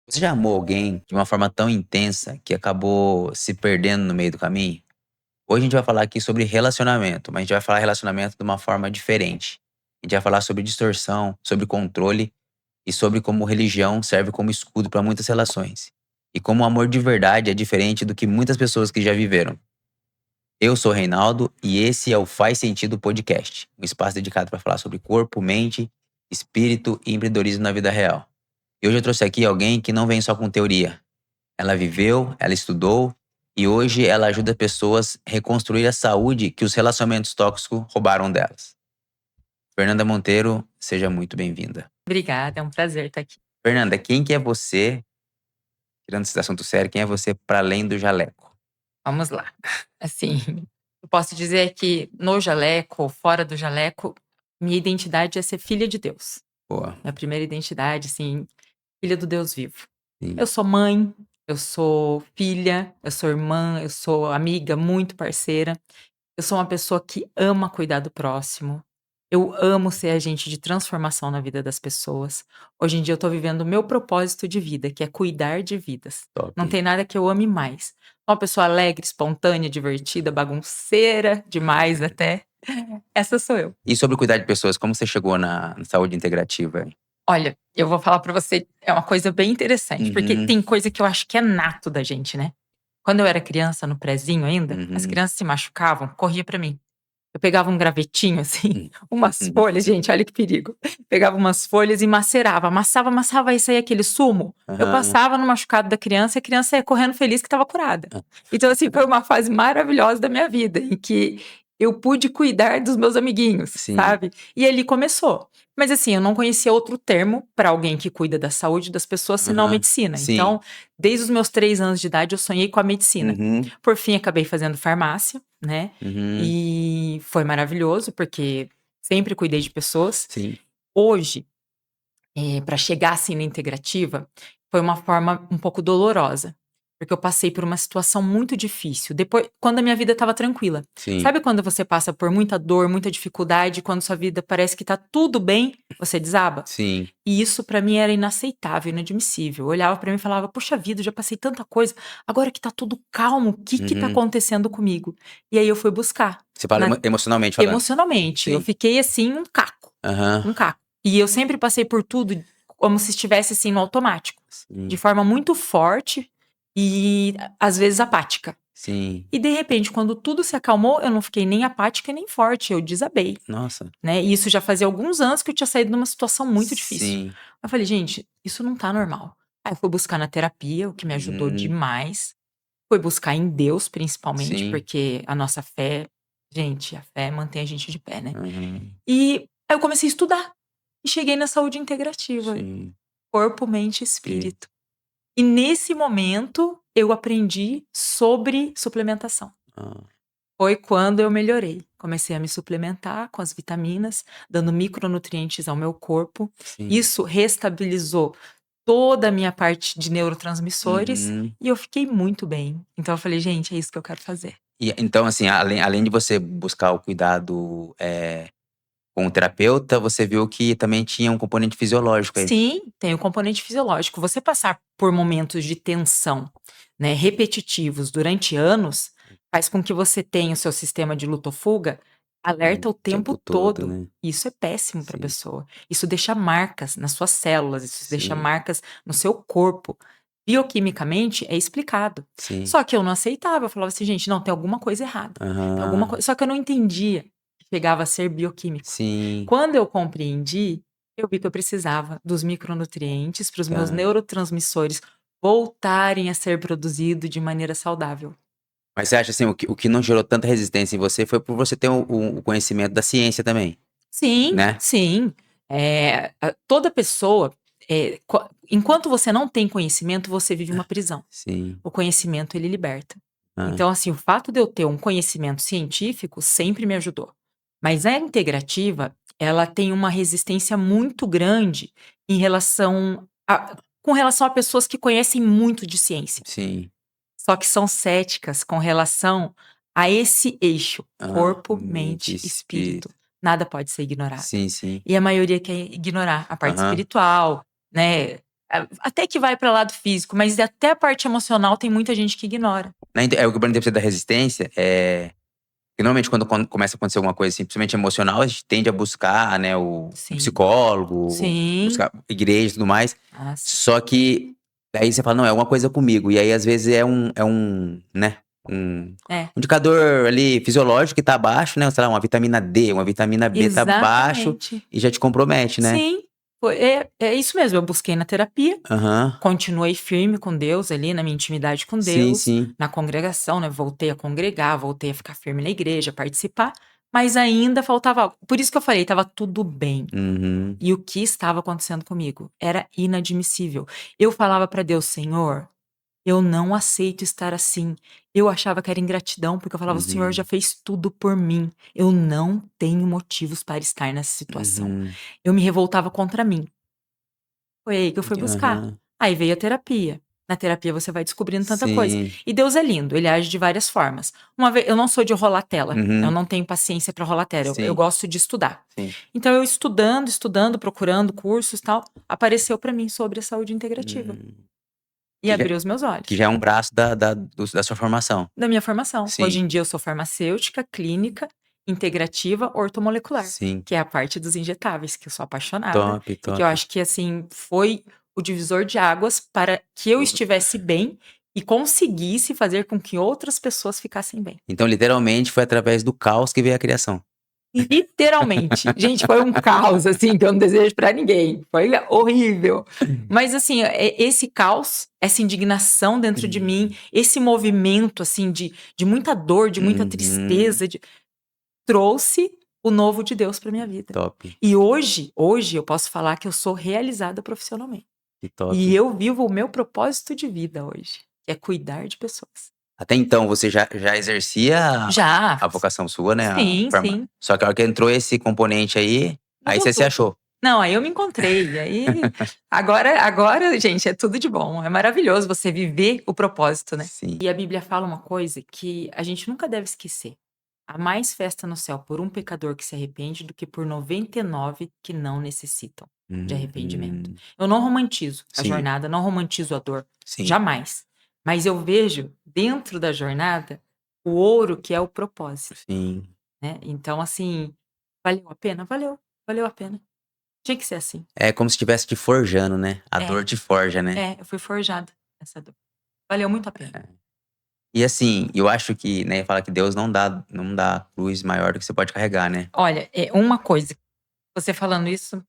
Você já amou alguém de uma forma tão intensa que acabou se perdendo no meio do caminho? Hoje a gente vai falar aqui sobre relacionamento, mas a gente vai falar relacionamento de uma forma diferente. A gente vai falar sobre distorção, sobre controle e sobre como religião serve como escudo para muitas relações. E como o amor de verdade é diferente do que muitas pessoas que já viveram. Eu sou o Reinaldo e esse é o Faz Sentido Podcast, um espaço dedicado para falar sobre corpo, mente, espírito e empreendedorismo na vida real. E hoje eu trouxe aqui alguém que não vem só com teoria. Ela viveu, ela estudou e hoje ela ajuda pessoas a reconstruir a saúde que os relacionamentos tóxicos roubaram delas. Fernanda Monteiro, seja muito bem-vinda. Obrigada, é um prazer estar aqui. Fernanda, quem que é você, tirando esse assunto sério, quem é você para além do jaleco? Vamos lá. Assim, eu posso dizer que no jaleco, fora do jaleco, minha identidade é ser filha de Deus. Boa. Minha primeira identidade, assim, filha do Deus vivo. Sim. Eu sou mãe, eu sou filha, eu sou irmã, eu sou amiga, muito parceira. Eu sou uma pessoa que ama cuidar do próximo. Eu amo ser agente de transformação na vida das pessoas. Hoje em dia eu tô vivendo o meu propósito de vida, que é cuidar de vidas. Top. Não tem nada que eu ame mais. Uma pessoa alegre, espontânea, divertida, bagunceira demais até. Essa sou eu. E sobre cuidar de pessoas, como você chegou na saúde integrativa? Olha, eu vou falar pra você, é uma coisa bem interessante, porque Uhum. tem coisa que eu acho que é nato da gente, né? Quando eu era criança, no prezinho ainda, as Uhum. crianças se machucavam, corria pra mim. Eu pegava um gravetinho, assim, umas Uhum. folhas, gente, olha que perigo. Pegava umas folhas e macerava, amassava, e saía aquele sumo. Eu Aham. passava no machucado da criança e a criança ia correndo feliz que estava curada. Então, assim, foi uma fase maravilhosa da minha vida, em que eu pude cuidar dos meus amiguinhos, Sim. sabe? E ali começou. Mas assim, eu não conhecia outro termo para alguém que cuida da saúde das pessoas senão Aham. medicina. Sim. Então, desde os meus 3 anos de idade, eu sonhei com a medicina. Uhum. Por fim, acabei fazendo farmácia, né? Uhum. E foi maravilhoso, porque sempre cuidei de pessoas. Sim. Hoje, para chegar assim na integrativa, foi uma forma um pouco dolorosa, porque eu passei por uma situação muito difícil, depois quando a minha vida estava tranquila. Sim. Sabe quando você passa por muita dor, muita dificuldade, quando sua vida parece que tá tudo bem, você desaba? Sim. E isso pra mim era inaceitável, inadmissível. Eu olhava pra mim e falava: "Poxa vida, eu já passei tanta coisa, agora que tá tudo calmo, o que que tá Uhum. acontecendo comigo?". E aí eu fui buscar, Você fala na emocionalmente falando? emocionalmente, eu Sim. fiquei assim um caco, Aham. um caco. E eu sempre passei por tudo como se estivesse, assim, no automático, de Sim. forma muito forte e às vezes apática. Sim. E de repente, quando tudo se acalmou, eu não fiquei nem apática nem forte, eu desabei, Nossa. né. E isso já fazia alguns anos que eu tinha saído de uma situação muito difícil. Sim. Eu falei: "Gente, isso não tá normal". Aí eu fui buscar na terapia, o que me ajudou Uhum. demais. Fui buscar em Deus, principalmente, Sim. porque a nossa fé, gente, a fé mantém a gente de pé, né. Uhum. E aí eu comecei a estudar e cheguei na saúde integrativa, Sim. corpo, mente e Espírito. espírito. E nesse momento eu aprendi sobre suplementação. Ah. Foi quando eu melhorei. Comecei a me suplementar com as vitaminas, dando micronutrientes ao meu corpo. Sim. Isso restabilizou toda a minha parte de neurotransmissores Uhum. e eu fiquei muito bem. Então eu falei: "Gente, é isso que eu quero fazer". E então, assim, além de você buscar o cuidado, com o terapeuta, você viu que também tinha um componente fisiológico aí? Sim, tem o componente fisiológico. Você passar por momentos de tensão, né, repetitivos durante anos, faz com que você tenha o seu sistema de luta ou fuga alerta o O tempo tempo todo, todo. né? Isso é péssimo para a Sim. pessoa. Isso deixa marcas nas suas células, isso deixa Sim. marcas no seu corpo. Bioquimicamente é explicado. Sim. Só que eu não aceitava, eu falava assim: "Gente, não, tem alguma coisa errada. Tem alguma Aham. coisa", só que eu não entendia que chegava a ser bioquímico. Sim. Quando eu compreendi, eu vi que eu precisava dos micronutrientes para os meus Tá. neurotransmissores voltarem a ser produzido de maneira saudável. Mas você acha, assim, o que não gerou tanta resistência em você foi por você ter o conhecimento da ciência também, Sim, né? sim. Toda pessoa, enquanto você não tem conhecimento, você vive uma prisão. Sim. O conhecimento, ele liberta. Ah. Então, assim, o fato de eu ter um conhecimento científico sempre me ajudou. Mas a integrativa, ela tem uma resistência muito grande em relação a com relação a pessoas que conhecem muito de ciência, Sim. só que são céticas com relação a esse eixo, Ah, corpo, mente e mente, espírito. espírito. Nada pode ser ignorado. Sim, sim. E a maioria quer ignorar a parte Aham. espiritual, né. Até que vai para o lado físico, mas até a parte emocional tem muita gente que ignora. Né, então, o que eu perguntei pra você da resistência, que normalmente quando começa a acontecer alguma coisa, assim, principalmente emocional, a gente tende a buscar, né, um Sim. psicólogo, Sim. buscar igreja e tudo mais. Ah, sim. Só que daí você fala: "Não, é alguma coisa comigo", e aí às vezes né, um É. indicador ali fisiológico que tá baixo, né, sei lá, uma vitamina D, uma vitamina B tá baixo Exatamente. e já te compromete, né. Sim, é isso mesmo, eu busquei na terapia, Aham. continuei firme com Deus ali, na minha intimidade com Sim, Deus, sim. na congregação, né, voltei a congregar, voltei a ficar firme na igreja, participar, mas ainda faltava algo. Por isso que eu falei, estava tudo bem. Uhum. E o que estava acontecendo comigo era inadmissível. Eu falava para Deus: "Senhor, eu não aceito estar assim". Eu achava que era ingratidão, porque eu falava: "O Senhor já Uhum. fez tudo por mim. Eu não tenho motivos para estar nessa situação". Uhum. Eu me revoltava contra mim. Foi aí que eu fui buscar. Aham. Aí veio a terapia. Na terapia você vai descobrindo tanta coisa. Sim. E Deus é lindo, ele age de várias formas. Uma vez eu não sou de rolar tela, eu Uhum. não tenho paciência para rolar tela, eu Sim, gosto de estudar. sim. Então eu estudando, estudando, procurando cursos, tal, apareceu para mim sobre a saúde integrativa. Hum. E Que já abriu os meus que olhos. já é um braço da sua formação. Da minha formação. Hoje Sim, em dia eu sou farmacêutica, clínica, integrativa, ortomolecular, sim. que é a parte dos injetáveis, que eu sou apaixonada, Top, e que eu top. acho que, assim, foi o divisor de águas para que eu estivesse bem e conseguisse fazer com que outras pessoas ficassem bem. Então, literalmente, foi através do caos que veio a criação. Literalmente. Gente, foi um caos, assim, que eu não desejo pra ninguém. Foi horrível. Mas, assim, esse caos, essa indignação dentro de mim, esse movimento, assim, de muita dor, de muita Uhum. tristeza, trouxe o novo de Deus pra minha vida. Top, E hoje eu posso falar que eu sou realizada profissionalmente. que top. E eu vivo o meu propósito de vida hoje, que é cuidar de pessoas. Até então você já exercia Já. a vocação sua, né, a Sim, forma sim. só que a hora que entrou esse componente aí Mudou você se tudo. achou. Não, aí eu me encontrei, aí agora, gente, é tudo de bom, é maravilhoso você viver o propósito, né. Sim. E a Bíblia fala uma coisa que a gente nunca deve esquecer: há mais festa no céu por um pecador que se arrepende do que por 99 que não necessitam de arrependimento. Uhum. Eu não romantizo a Sim, jornada, não romantizo a dor, sim, jamais. Mas eu vejo dentro da jornada o ouro que é o propósito, sim. né. Então assim, valeu a pena? Valeu, valeu a pena. Tinha que ser assim. É como se estivesse te forjando, né, a É, dor te forja, né. eu fui forjada nessa dor. Valeu muito a pena. E assim, eu acho que, né, fala que Deus não dá cruz maior do que você pode carregar, né. Olha, uma coisa, você falando isso,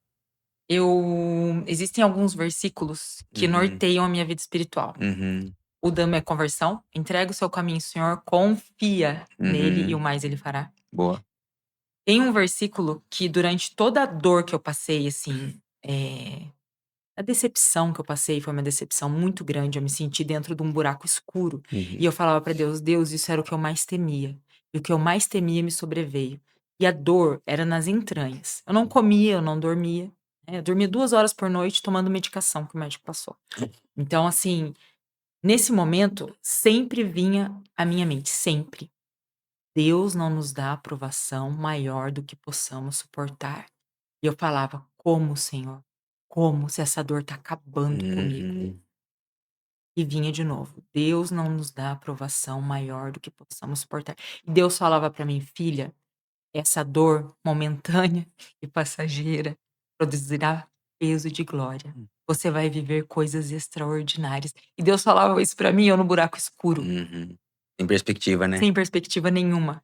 existem alguns versículos que Uhum, norteiam a minha vida espiritual. uhum, O da minha conversão: "Entrega o seu caminho ao Senhor, confia nele e o uhum. mais ele fará". Boa. Tem um versículo que durante toda a dor que eu passei, assim, a decepção que eu passei foi uma decepção muito grande, eu me senti dentro de um buraco escuro, e Uhum, eu falava para Deus: "Deus, isso era o que eu mais temia, e o que eu mais temia me sobreveio". E a dor era nas entranhas. Eu não comia, eu não dormia, né, eu dormia 2 horas por noite tomando medicação que o médico passou. Então, assim, nesse momento, sempre vinha à minha mente, sempre: "Deus não nos dá aprovação maior do que possamos suportar". E eu falava: "Como, Senhor? Como? Se essa dor tá acabando comigo". uhum, E vinha de novo: "Deus não nos dá aprovação maior do que possamos suportar". E Deus falava para mim: "Filha, essa dor momentânea e passageira produzirá peso de glória. Você vai viver coisas extraordinárias". E Deus falava isso para mim, eu no buraco escuro, uhum. Tem perspectiva, né. sem perspectiva nenhuma,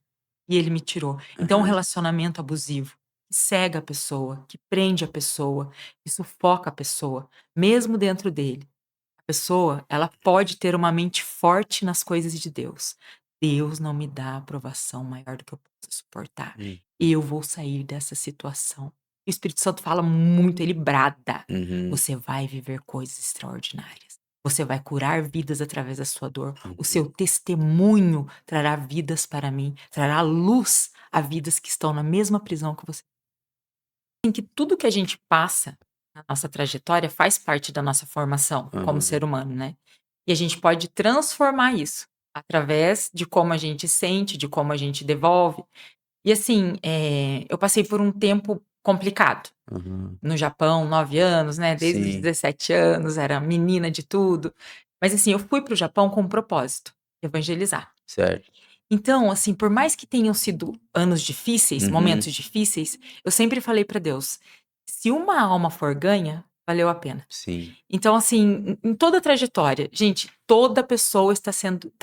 e ele me tirou. Então, um Aham. relacionamento abusivo, que cega a pessoa, que prende a pessoa, que sufoca a pessoa, mesmo dentro dele. A pessoa, ela pode ter uma mente forte nas coisas de Deus. Deus não me dá aprovação maior do que eu posso suportar. Hum. Eu vou sair dessa situação. O Espírito Santo fala muito, ele brada: Uhum, "Você vai viver coisas extraordinárias. Você vai curar vidas através da sua dor. O uhum, seu testemunho trará vidas para mim, trará luz a vidas que estão na mesma prisão que você". Em que tudo que a gente passa na nossa trajetória faz parte da nossa formação como ser aham. humano, né. E a gente pode transformar isso através de como a gente sente, de como a gente devolve. E assim, eu passei por um tempo complicado. Aham. no Japão, 9 anos, né, desde os Sim, 17 anos, era menina de tudo. Mas assim, eu fui para o Japão com um propósito, evangelizar. certo. Então, assim, por mais que tenham sido anos difíceis, Uhum. momentos difíceis, eu sempre falei para Deus: "Se uma alma for ganha, valeu a pena". Sim. Então, assim, em toda a trajetória, gente, toda pessoa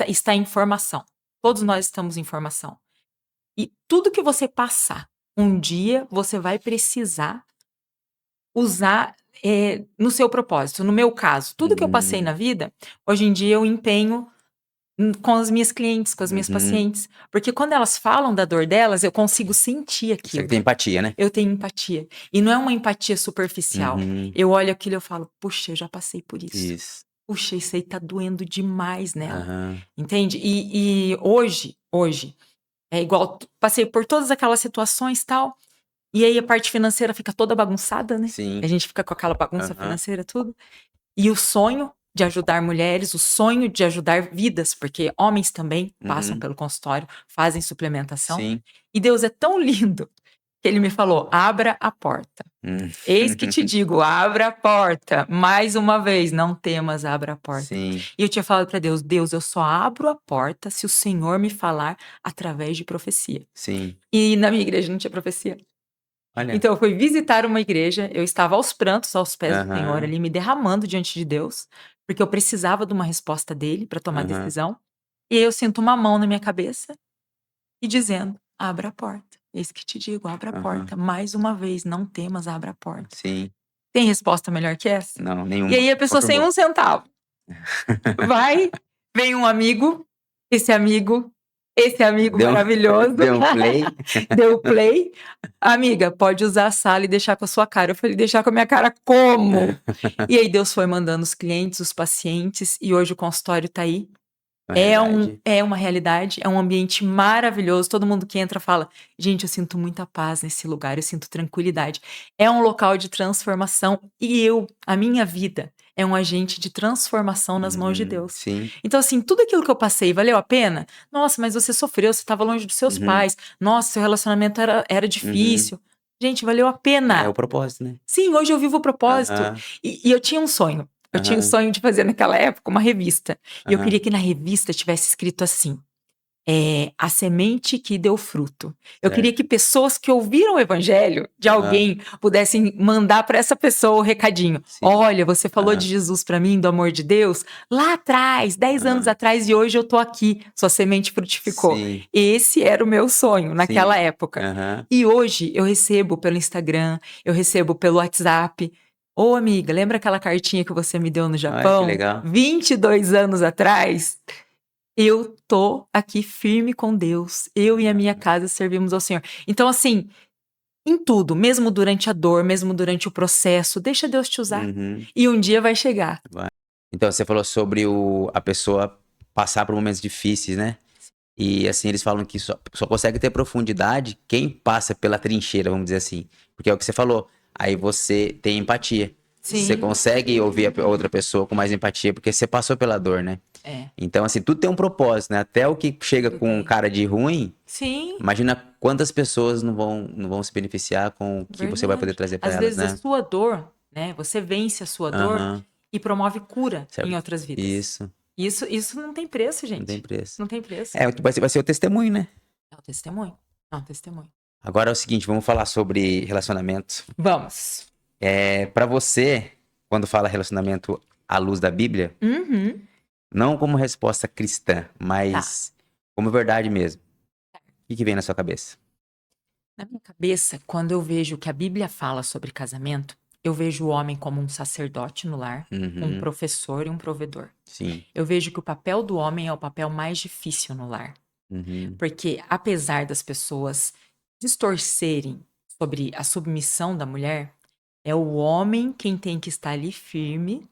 está em formação. Todos nós estamos em formação. E tudo que você passar, um dia você vai precisar usar, no seu propósito. No meu caso, tudo que eu passei Uhum. na vida, hoje em dia eu empenho, com as minhas clientes, com as minhas Uhum. pacientes, porque quando elas falam da dor delas, eu consigo sentir Consegue aquilo. ter empatia, né? Eu tenho empatia. E não é uma empatia superficial. Uhum. Eu olho aquilo e eu falo: "Puxa, eu já passei por isso. Isso. Puxa, isso aí tá doendo demais nela", Aham. entende? E hoje, é igual passei por todas aquelas situações, tal, e aí a parte financeira fica toda bagunçada, né, a Sim. gente fica com aquela bagunça Aham. financeira, tudo. E o sonho de ajudar mulheres, o sonho de ajudar vidas, porque homens também passam Uhum. pelo consultório, fazem suplementação. Sim. E Deus é tão lindo que ele me falou: "Abra a porta. Hum. Eis que te digo, abra a porta. Mais uma vez, não temas, abra a porta". Sim, E eu tinha falado para Deus: "Deus, eu só abro a porta se o Senhor me falar através de profecia". sim. E na minha igreja não tinha profecia. Olha. Então eu fui visitar uma igreja, eu estava aos prantos, aos pés do Senhor, Aham. ali, me derramando diante de Deus, porque eu precisava de uma resposta dele para tomar Aham. decisão. E aí eu sinto uma mão na minha cabeça e dizendo: "Abra a porta. Eis que te digo, abra a Aham. porta. Mais uma vez, não temas, abra a porta". Sim. Tem resposta melhor que essa? Não, E nenhuma. aí a pessoa sem Confirmou. um centavo vai, vem um amigo, esse amigo esse amigo Deu maravilhoso, deu um play. deu play: "Amiga, pode usar a sala e deixar com a sua cara". Eu falei: "Deixar com a minha cara como?". E aí Deus foi mandando os clientes, os pacientes, e hoje o consultório tá aí. Na realidade. É uma realidade, é um ambiente maravilhoso, todo mundo que entra fala: "Gente, eu sinto muita paz nesse lugar, eu sinto tranquilidade". É um local de transformação e a minha vida, é um agente de transformação nas mãos de Uhum. Deus. Sim. Então, assim, tudo aquilo que eu passei valeu a pena? Nossa, mas você sofreu, você estava longe dos seus Uhum. pais. Nossa, seu relacionamento era Uhum. difícil. Gente, valeu a É pena. o propósito, né. Sim, hoje eu vivo o propósito. Aham. E eu tinha um sonho. Eu tinha o Aham. sonho de fazer naquela época uma revista. E eu Aham. queria que na revista tivesse escrito assim: "A semente que deu fruto". Eu queria Certo. que pessoas que ouviram o evangelho de Aham. alguém pudessem mandar para essa pessoa o recadinho: Sim. "Olha, você falou de Aham. Jesus para mim, do amor de Deus, lá atrás, 10 anos Aham. atrás, e hoje eu tô aqui, sua semente frutificou". Sim. Esse era o meu sonho naquela Sim. época. Aham. E hoje eu recebo pelo Instagram, eu recebo pelo WhatsApp: "Ô amiga, lembra aquela cartinha que você me deu no Ai, que Japão, legal. 22 anos atrás?". Eu tô aqui firme com Deus, eu e a minha Aham. casa servimos ao Senhor. Então, assim, em tudo, mesmo durante a dor, mesmo durante o processo, deixa Deus te usar. Uhum. E um dia vai chegar. Vai. Então, você falou sobre a pessoa passar por momentos difíceis, né. E, assim, eles falam que só consegue ter profundidade quem passa pela trincheira, vamos dizer assim. Porque é o que você falou, aí você tem empatia. Você Sim. consegue ouvir a outra pessoa com mais empatia, porque você passou pela dor, né. É, Então, assim, tudo tem um propósito, né. Até o que chega tudo com tem. cara de ruim, Sim, imagina quantas pessoas não vão se beneficiar com o que você vai poder verdade. trazer pra Às elas, vezes a né. sua dor, né, você vence a sua dor Aham. e promove cura em Certo. outras vidas. Isso, Isso não tem preço, não tem gente. preço. Não tem preço. É, vai ser o testemunho, né. É um testemunho, é um testemunho. Agora é o seguinte, vamos falar sobre relacionamento. Vamos. Pra você, quando fala relacionamento à luz da Bíblia, Uhum. não como resposta cristã, Tá. mas como verdade mesmo, o que vem na sua cabeça? Na minha cabeça, quando eu vejo que a Bíblia fala sobre casamento, eu vejo o homem como um sacerdote no lar, um Uhum, professor e um provedor. sim. Eu vejo que o papel do homem é o papel mais difícil no lar, Uhum, porque apesar das pessoas distorcerem sobre a submissão da mulher, é o homem quem tem que estar ali firme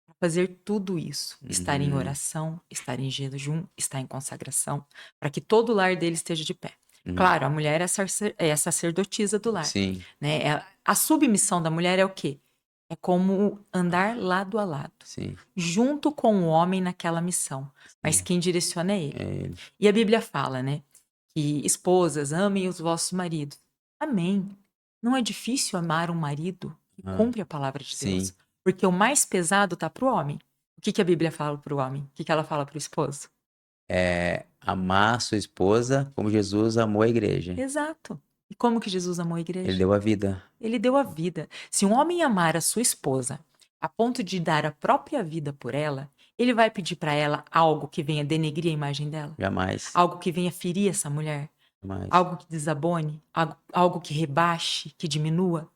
para fazer tudo isso. Estar em uhum, oração, estar em jejum, estar em consagração, para que todo o lar dele esteja de pé. uhum, Claro, a mulher é a sacerdotisa do lar, sim, né? A submissão da mulher é o quê? É como andar lado a lado, sim, junto com o homem naquela missão. Mas sim, quem direciona é ele. é ele. E a Bíblia fala, né, que esposas amem os vossos maridos. Amém. Não é difícil amar um marido que Hã. cumpre a palavra de Sim. Deus, porque o mais pesado tá para o homem. O que que a Bíblia fala para o homem? O que que ela fala para o esposo? Amar sua esposa como Jesus amou a igreja. Exato. E como que Jesus amou a Ele igreja? deu a vida. Ele deu a vida. Se um homem amar a sua esposa a ponto de dar a própria vida por ela, ele vai pedir para ela algo que venha denegrir a imagem dela? Jamais, Algo que venha ferir essa mulher? jamais. Algo que desabone? Algo que rebaixe, que diminua?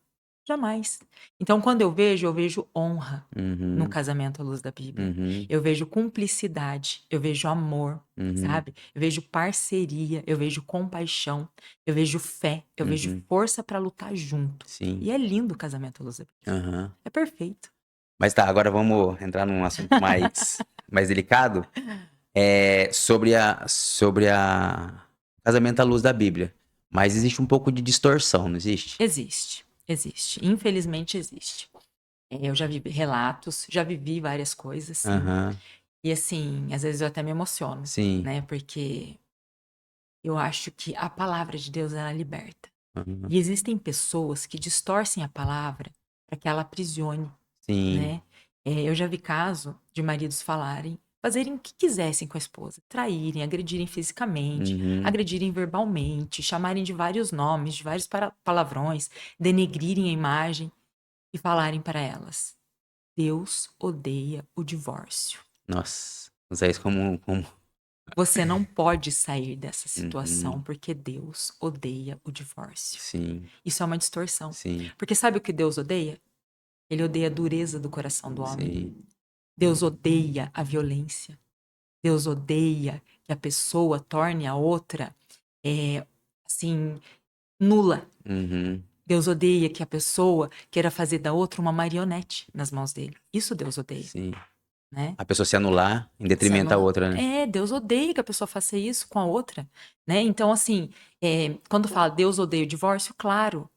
Jamais. Então, quando eu vejo honra no Uhum, casamento à luz da Bíblia. uhum, Eu vejo cumplicidade, eu vejo amor, uhum, sabe? Eu vejo parceria, eu vejo compaixão, eu vejo fé, eu vejo uhum. força para lutar junto. Sim. E é lindo o casamento à luz da Bíblia. Aham. É perfeito. Mas tá, agora vamos entrar num assunto mais delicado. Sobre a casamento à luz da Bíblia. Mas existe um pouco de distorção, não existe? Existe, existe. Infelizmente existe. Eu já vivi relatos, já vivi várias coisas, sim. Aham. E assim, às vezes eu até me emociono, Sim. né? Porque eu acho que a palavra de Deus ela liberta. Aham. E existem pessoas que distorcem a palavra para que ela aprisione, Sim. né? Eu já vi caso de maridos fazerem o que quisessem com a esposa, traírem, agredirem fisicamente, Uhum. agredirem verbalmente, chamarem de vários nomes, de vários palavrões, denegrirem a imagem e falarem para elas: Deus odeia o divórcio. Nossa. Usar isso como. Você não pode sair dessa situação Uhum. porque Deus odeia o divórcio. Sim. Isso é uma distorção. Sim. Porque sabe o que Deus odeia? Ele odeia a dureza do coração do homem. Sim. Deus odeia a violência. Deus odeia que a pessoa torne a outra, assim, nula. Uhum. Deus odeia que a pessoa queira fazer da outra uma marionete nas mãos dele. Isso Deus odeia, Sim. né? A pessoa se anular em Se detrimento da anula. outra, né? Deus odeia que a pessoa faça isso com a outra, né? Então, assim, quando fala Deus odeia o divórcio, claro,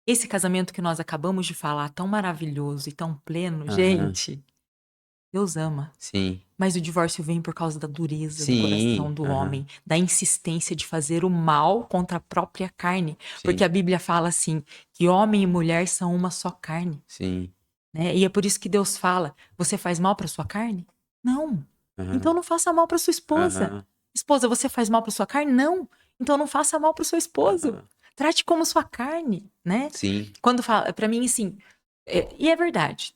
esse casamento que nós acabamos de falar, tão maravilhoso e tão pleno, Aham. gente, Deus ama. Sim. Mas o divórcio vem por causa da dureza do coração Sim. do Aham. homem, da insistência de fazer o mal contra a própria carne. Porque Sim. a Bíblia fala assim, que homem e mulher são uma só carne, Sim. né? E é por isso que Deus fala: você faz mal para sua carne? Não. Então Aham. não faça mal para sua esposa. Aham. Esposa, você faz mal para sua carne? Não. Então não faça mal para o seu esposo. Aham. Trate como sua carne, né? Sim. Quando fala, para mim assim, e é verdade.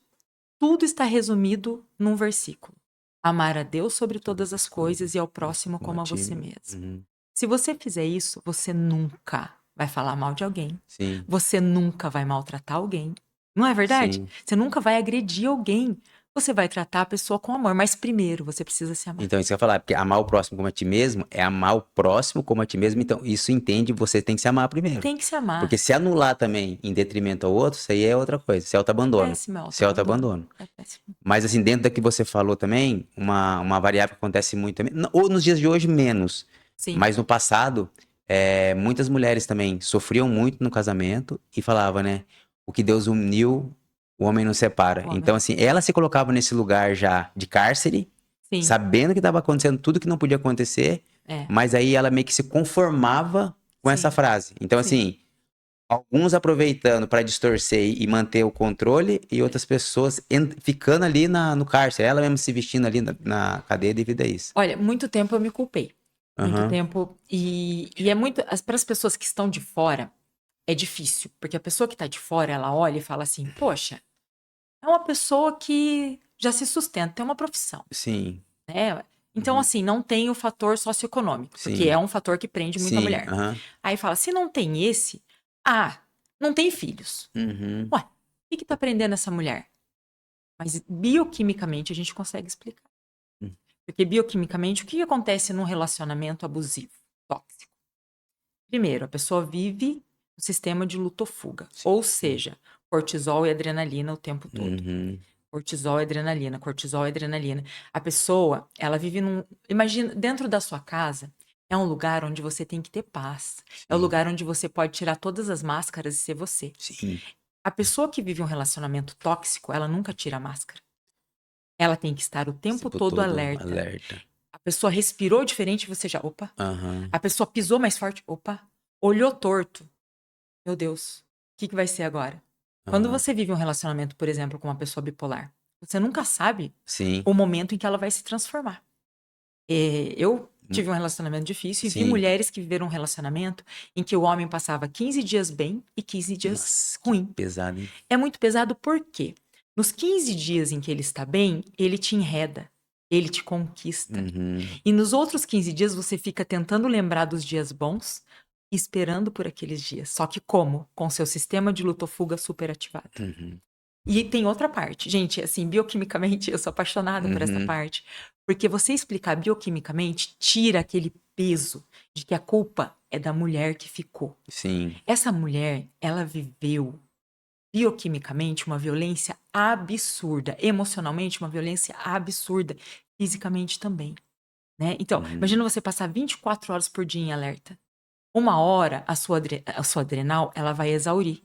Tudo está resumido num versículo. Amar a Deus sobre todas as coisas e ao próximo como a você mesmo. Uhum. Se você fizer isso, você nunca vai falar mal de alguém. Sim. Você nunca vai maltratar alguém. Não é verdade? Sim. Você nunca vai agredir alguém. Você vai tratar a pessoa com amor, mas primeiro você precisa se amar. Então, isso que eu ia falar, porque amar o próximo como a ti mesmo é amar o próximo como a ti mesmo. Então, isso entende, você tem que se amar primeiro. Tem que se amar. Porque se anular também em detrimento ao outro, isso aí é outra coisa. Isso é autoabandono. Péssimo, é Isso é autoabandono. autoabandono. É péssimo. Mas, assim, dentro da que você falou também, uma variável que acontece muito também, ou nos dias de hoje menos, Sim, mas no passado, muitas mulheres também sofriam muito no casamento e falavam, né? O que Deus uniu, o homem não separa. o homem. Então, assim, ela se colocava nesse lugar já de cárcere, Sim, sabendo que estava acontecendo tudo que não podia acontecer, é. mas aí ela meio que se conformava com essa Sim, frase. Então, sim. assim, alguns aproveitando para distorcer e manter o controle, e outras pessoas ficando ali no cárcere, ela mesma se vestindo ali na cadeia devido a isso. Olha, muito tempo eu me culpei. Muito Aham. tempo. E é muito. Para as pessoas que estão de fora, é difícil. Porque a pessoa que está de fora, ela olha e fala assim: poxa, é uma pessoa que já se sustenta, tem uma profissão, Sim. né? Então, Uhum. assim, não tem o fator socioeconômico, porque é Sim. um fator que prende muita Sim. mulher. Aham. Aí fala: se não tem esse, não tem filhos. Uhum. Ué, o que está prendendo essa mulher? Mas bioquimicamente a gente consegue explicar. Hum. Porque bioquimicamente, o que acontece num relacionamento abusivo, tóxico? Primeiro, a pessoa vive o sistema de luto ou fuga, ou Sim. seja, cortisol e adrenalina o tempo todo. Uhum. Cortisol e adrenalina, cortisol e adrenalina. A pessoa, ela vive imagina, dentro da sua casa, é um lugar onde você tem que ter paz. É um Sim. lugar onde você pode tirar todas as máscaras e ser você. Sim. A pessoa que vive um relacionamento tóxico, ela nunca tira a máscara. Ela tem que estar o Esse tempo tempo todo todo alerta. alerta. A pessoa respirou diferente, você já, opa. Aham. A pessoa pisou mais forte, opa. Olhou torto, meu Deus. Que vai ser agora? Quando Aham. você vive um relacionamento, por exemplo, com uma pessoa bipolar, você nunca sabe Sim. o momento em que ela vai se transformar. Eu Hum, tive um relacionamento difícil e vi sim. mulheres que viveram um relacionamento em que o homem passava 15 dias bem e 15 dias Nossa, que ruim. pesado, hein? É muito pesado por quê? Nos 15 dias em que ele está bem, ele te enreda, ele te conquista. Uhum. E nos outros 15 dias você fica tentando lembrar dos dias bons, esperando por aqueles dias. Só que como? Com seu sistema de luto-fuga superativado. Uhum. E tem outra parte. Gente, assim, bioquimicamente, eu sou apaixonada por essa Uhum. parte. Porque você explicar bioquimicamente tira aquele peso de que a culpa é da mulher que ficou. Sim. Essa mulher, ela viveu bioquimicamente uma violência absurda, emocionalmente uma violência absurda, fisicamente também, né? Então, Uhum. imagina você passar 24 horas por dia em alerta. Uma hora a sua adrenal, ela vai exaurir,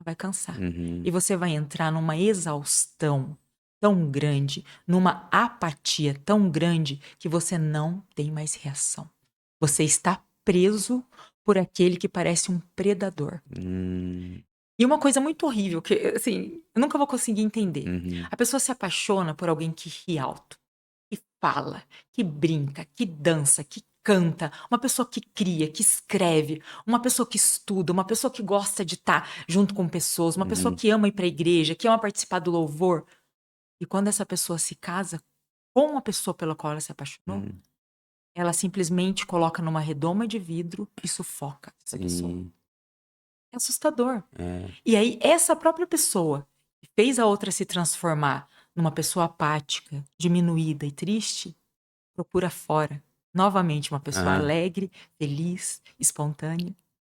vai cansar. Uhum. E você vai entrar numa exaustão tão grande, numa apatia tão grande que você não tem mais reação. Você está preso por aquele que parece um predador. Hum. E uma coisa muito horrível que, assim, eu nunca vou conseguir entender. Uhum. A pessoa se apaixona por alguém que ri alto, que fala, que brinca, que dança, que canta, uma pessoa que cria, que escreve, uma pessoa que estuda, uma pessoa que gosta de estar junto com pessoas, uma pessoa Uhum. que ama ir para a igreja, que ama participar do louvor. E quando essa pessoa se casa com a pessoa pela qual ela se apaixonou, Uhum. ela simplesmente coloca numa redoma de vidro e sufoca essa pessoa. Sim. É assustador. É. E aí, essa própria pessoa que fez a outra se transformar numa pessoa apática, diminuída e triste, procura fora, novamente, uma pessoa Aham. alegre, feliz, espontânea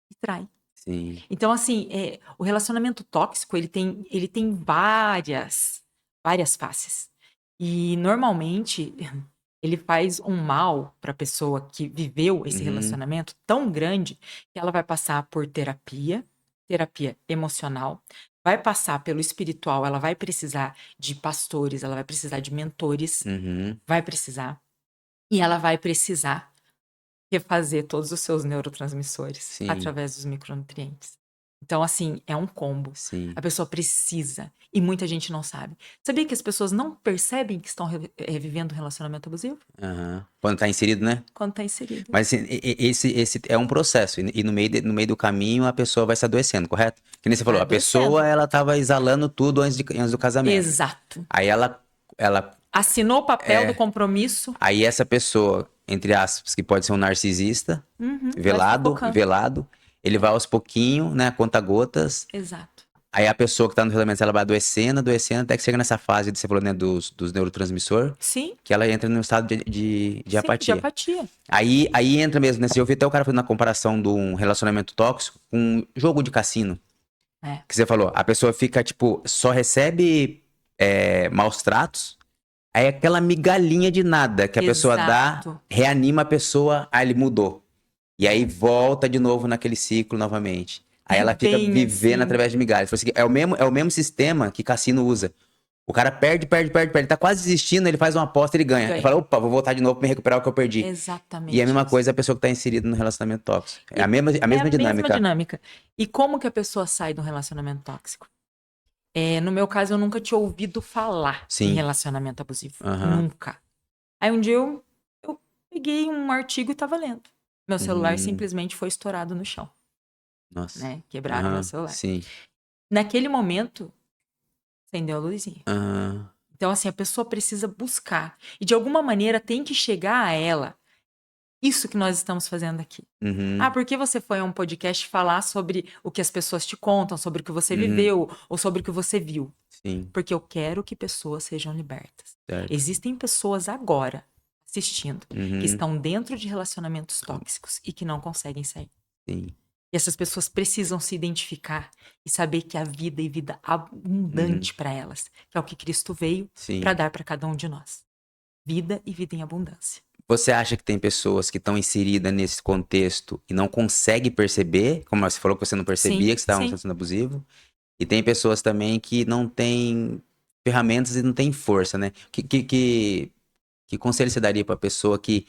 e trai. Sim. Então, assim, o relacionamento tóxico, ele tem várias faces. E, normalmente, ele faz um mal para a pessoa que viveu esse Uhum. relacionamento tão grande que ela vai passar por terapia emocional, vai passar pelo espiritual, ela vai precisar de pastores, ela vai precisar de mentores, Uhum. vai precisar, e ela vai precisar refazer todos os seus neurotransmissores Sim. através dos micronutrientes. Então, assim, é um combo. A Sim. pessoa precisa, e muita gente não sabe. Sabia que as pessoas não percebem que estão vivendo um relacionamento abusivo? Aham. Quando tá inserido, né? Quando está inserido. Mas assim, esse é um processo. E no meio do caminho a pessoa vai se adoecendo, correto? Que nem você Vai falou, a adoecendo. pessoa ela tava exalando tudo antes do casamento. Exato. Aí ela Assinou o papel do é. compromisso. Aí essa pessoa, entre aspas, que pode ser um narcisista, Uhum, vai velado, sufocando. velado, ele vai aos pouquinhos, né, conta gotas. Exato. Aí a pessoa que tá no relacionamento, ela vai adoecendo, adoecendo, até que chega nessa fase, você falou, né, dos neurotransmissores, Sim, que ela entra num estado de sim, de apatia. apatia. Aí entra mesmo, né? Eu vi até o cara fazendo uma comparação de um relacionamento tóxico com um jogo de cassino. É. Que você falou, a pessoa fica, tipo, só recebe maus tratos. Aí aquela migalhinha de nada que a pessoa dá, Exato. reanima a pessoa, aí ele mudou. E aí volta de novo naquele ciclo novamente. Aí É ela fica bem vivendo assim. através de migalhas. Falei assim, é o mesmo sistema que cassino usa. O cara perde, perde, perde, perde. Tá quase desistindo, ele faz uma aposta, ele ganha. Ele Ganha. fala, opa, vou voltar de novo pra me recuperar o que eu perdi. E é a Exatamente mesma isso. coisa a pessoa que tá inserida no relacionamento tóxico. É a E mesma, a é a mesma mesma dinâmica. dinâmica. E como que a pessoa sai de um relacionamento tóxico? No meu caso, eu nunca tinha ouvido falar em Sim. relacionamento abusivo. Aham. Nunca. Aí um dia eu peguei um artigo e estava lendo. Meu celular Uhum. simplesmente foi estourado no chão, Nossa. né? Quebraram meu Aham. celular. Sim. Naquele momento, acendeu a luzinha. Aham. Então, assim, a pessoa precisa buscar. E de alguma maneira tem que chegar a ela isso que nós estamos fazendo aqui. Ah, Uhum. por que você foi a um podcast falar sobre o que as pessoas te contam, sobre o que você Uhum. viveu ou sobre o que você viu? Sim. Porque eu quero que pessoas sejam libertas. Certo. Existem pessoas agora assistindo que Uhum. estão dentro de relacionamentos tóxicos e que não conseguem sair. Sim. E essas pessoas precisam se identificar e saber que há vida e vida Uhum. abundante para elas, que é o que Cristo veio para Sim. dar para cada um de nós. Vida e vida em abundância. Você acha que tem pessoas que estão inseridas nesse contexto e não conseguem perceber, como você falou que você não percebia Sim, que estavam sim. sendo abusivo? E tem pessoas também que não têm ferramentas e não têm força, né? Que conselho você daria pra pessoa que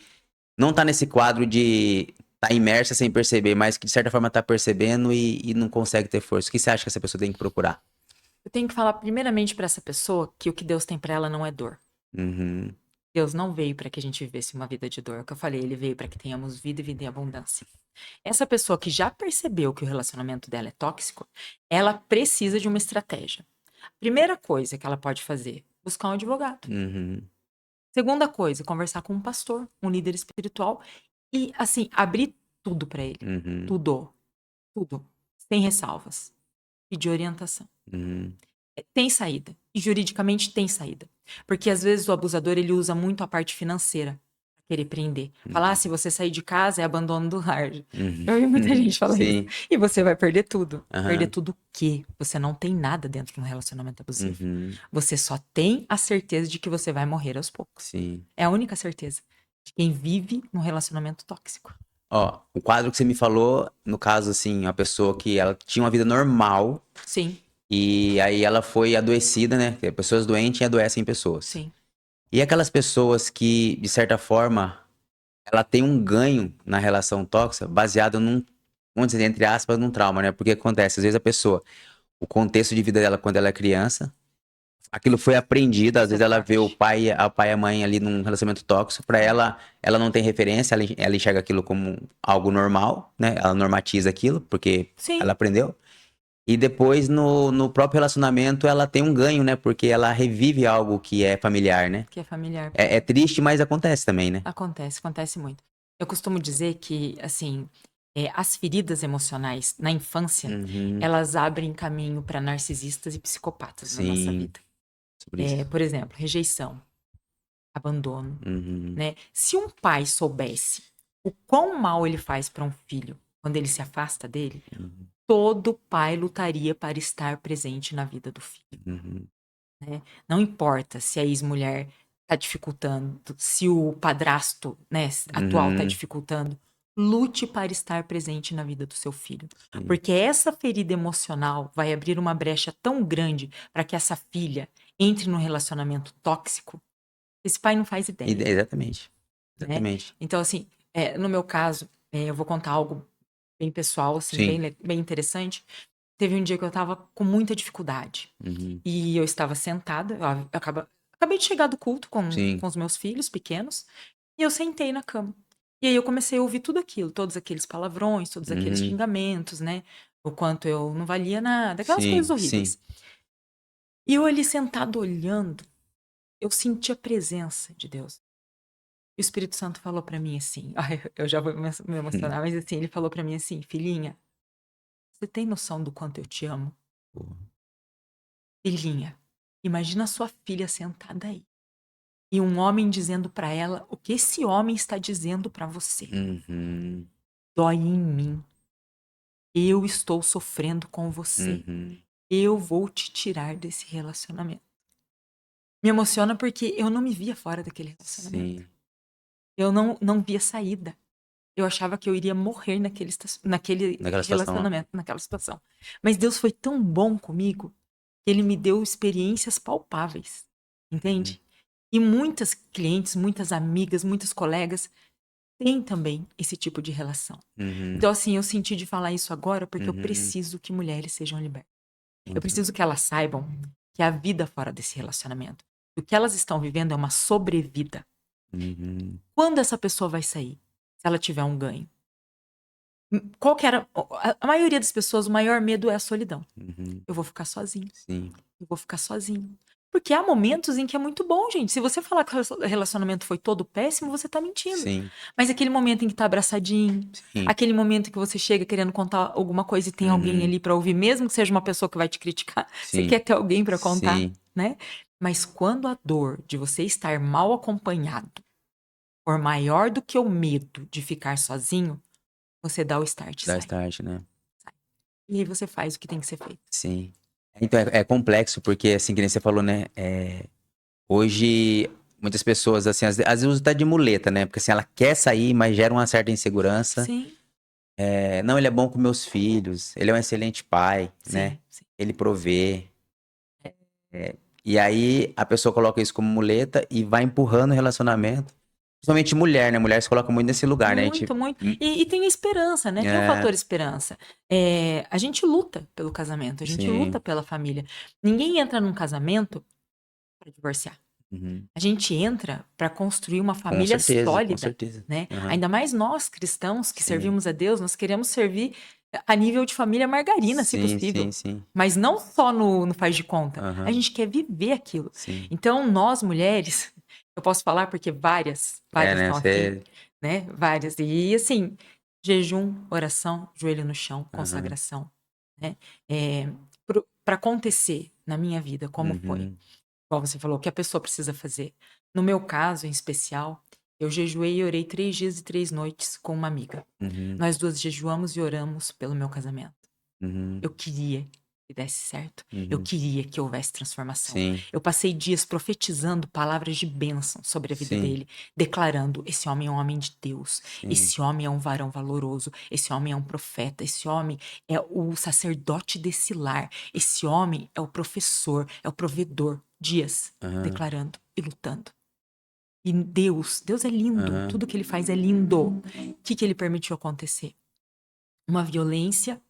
não tá nesse quadro de tá imersa sem perceber, mas que de certa forma tá percebendo e não consegue ter força. O que você acha que essa pessoa tem que procurar? Eu tenho que falar primeiramente pra essa pessoa que o que Deus tem pra ela não é dor. Uhum, Deus não veio pra que a gente vivesse uma vida de dor. É o que eu falei, ele veio pra que tenhamos vida e vida em abundância. Essa pessoa que já percebeu que o relacionamento dela é tóxico, ela precisa de uma estratégia. Primeira coisa que ela pode fazer, buscar um advogado. uhum, Segunda coisa, conversar com um pastor, um líder espiritual e, assim, abrir tudo pra ele. uhum, Tudo, tudo, sem ressalvas. Pedir orientação. uhum, Tem saída. E juridicamente tem saída. Porque às vezes o abusador ele usa muito a parte financeira pra querer prender. Falar, ah, se uhum, você sair de casa é abandono do lar. uhum, Eu ouvi muita uhum. gente falar isso. Sim, E você vai perder tudo. Perder aham, tudo o quê? Você não tem nada dentro de um relacionamento abusivo. uhum, Você só tem a certeza de que você vai morrer aos poucos. sim. É a única certeza de quem vive num relacionamento tóxico. Ó, o quadro que você me falou, no caso, assim, uma pessoa que ela tinha uma vida normal Sim, e aí ela foi adoecida, né? Porque pessoas doentes adoecem pessoas. sim. E aquelas pessoas que, de certa forma, ela tem um ganho na relação tóxica baseado num, vamos dizer, entre aspas, num trauma, né? Porque acontece, às vezes a pessoa, o contexto de vida dela quando ela é criança, aquilo foi aprendido, às Isso é vezes ela vê o forte. pai, a pai e a mãe ali num relacionamento tóxico, pra ela não tem referência, ela enxerga aquilo como algo normal, né? Ela normatiza aquilo, porque ela Sim, aprendeu. E depois, no próprio relacionamento, ela tem um ganho, né? Porque ela revive algo que é familiar, né? que é familiar pra É ela. triste, mas acontece também, né? Acontece, acontece muito. Eu costumo dizer que, assim, as feridas emocionais na infância, Uhum, elas abrem caminho para narcisistas e psicopatas na nossa sim, vida. sobre isso. Por exemplo, rejeição, abandono, Uhum, né? Se um pai soubesse o quão mal ele faz para um filho quando ele se afasta dele, uhum, todo pai lutaria para estar presente na vida do filho. uhum, Né? Não importa se a ex-mulher está dificultando, se o padrasto, né, atual está uhum, dificultando, lute para estar presente na vida do seu filho. sim. Porque essa ferida emocional vai abrir uma brecha tão grande para que essa filha entre num relacionamento tóxico, que esse pai não faz ideia, Exatamente. né? Exatamente. Então, assim, no meu caso, eu vou contar algo bem pessoal, assim, Sim. bem interessante. Teve um dia que eu estava com muita dificuldade. Uhum, E eu estava sentada, acabei de chegar do culto sim. com os meus filhos pequenos, e eu sentei na cama. E aí eu comecei a ouvir tudo aquilo, todos aqueles palavrões, todos aqueles Uhum, xingamentos, né? O quanto eu não valia nada, aquelas coisas sim, sim. horríveis. E eu ali sentado olhando, eu senti a presença de Deus. E o Espírito Santo falou pra mim assim, ai, eu já vou me Hum, emocionar, mas assim, ele falou pra mim assim, filhinha, você tem noção do quanto eu te amo? porra. Filhinha, imagina sua filha sentada aí. E um homem dizendo pra ela o que esse homem está dizendo pra você. Uhum, Dói em mim. Eu estou sofrendo com você. uhum, Eu vou te tirar desse relacionamento. Me emociona porque eu não me via fora daquele relacionamento. sim. Eu não via saída. Eu achava que eu iria morrer naquele Naquela situação lá. relacionamento, naquela situação. Mas Deus foi tão bom comigo que ele me deu experiências palpáveis, Uhum, entende? E muitas clientes, muitas amigas, muitos colegas têm também esse tipo de relação. uhum, Então, assim, eu senti de falar isso agora porque eu uhum, preciso que mulheres sejam libertas. Eu uhum, preciso que elas saibam que a vida fora desse relacionamento, o que elas estão vivendo é uma sobrevida. uhum, Quando essa pessoa vai sair? Se ela tiver um ganho. Qual que era? A maioria das pessoas, o maior medo é a solidão. uhum, Eu vou ficar sozinho. sim, Eu vou ficar sozinho. Porque há momentos em que é muito bom, gente. Se você falar que o relacionamento foi todo péssimo, você tá mentindo. sim, Mas aquele momento em que tá abraçadinho, sim. aquele momento que você chega querendo contar alguma coisa e tem alguém Uhum, ali pra ouvir, mesmo que seja uma pessoa que vai te criticar, você sim, quer ter alguém pra contar, sim. né? Mas quando a dor de você estar mal acompanhado for maior do que o medo de ficar sozinho, você dá o start e Dá sai. start, né? E aí você faz o que tem que ser feito. Sim. Então é complexo, porque assim, que nem você falou, né? Hoje, muitas pessoas, assim, às vezes usa até de muleta, né? Porque assim, ela quer sair, mas gera uma certa insegurança. Sim, Não, ele é bom com meus filhos, ele é um excelente pai, né? sim, sim. Ele provê. E aí a pessoa coloca isso como muleta e vai empurrando o relacionamento. Principalmente mulher, né? Mulher se coloca muito nesse lugar, né? A gente... Muito, muito. E tem a esperança, né? Tem o É, fator esperança. A gente luta pelo casamento, a gente luta sim. pela família. Ninguém entra num casamento para divorciar. Uhum. A gente entra para construir uma Com família certeza, com sólida, certeza. né? Aham. Ainda mais nós cristãos que Sim. servimos a Deus, nós queremos servir a nível de família margarina, se Sim, possível. sim, sim. Mas não só no faz de conta. A Aham. gente quer viver aquilo. Sim. Então, nós mulheres, eu posso falar porque várias É, né? estão aqui, Você... né? Várias. E assim, jejum, oração, joelho no chão, Aham. consagração, né? Para acontecer na minha vida, como foi? Uhum. Igual você falou, o que a pessoa precisa fazer. No meu caso, em especial, eu jejuei e orei 3 dias e 3 noites com uma amiga. Uhum. Nós duas jejuamos e oramos pelo meu casamento. Uhum. Eu queria que desse certo. Eu Uhum. queria que houvesse transformação. Sim. Eu passei dias profetizando palavras de bênção sobre a vida Sim. dele, declarando: esse homem é um homem de Deus, Sim. esse homem é um varão valoroso, esse homem é um profeta, esse homem é o sacerdote desse lar, esse homem é o professor, é o provedor. Dias Aham. declarando e lutando. E Deus é lindo, Aham. tudo que ele faz é lindo. O que ele permitiu acontecer? Uma violência,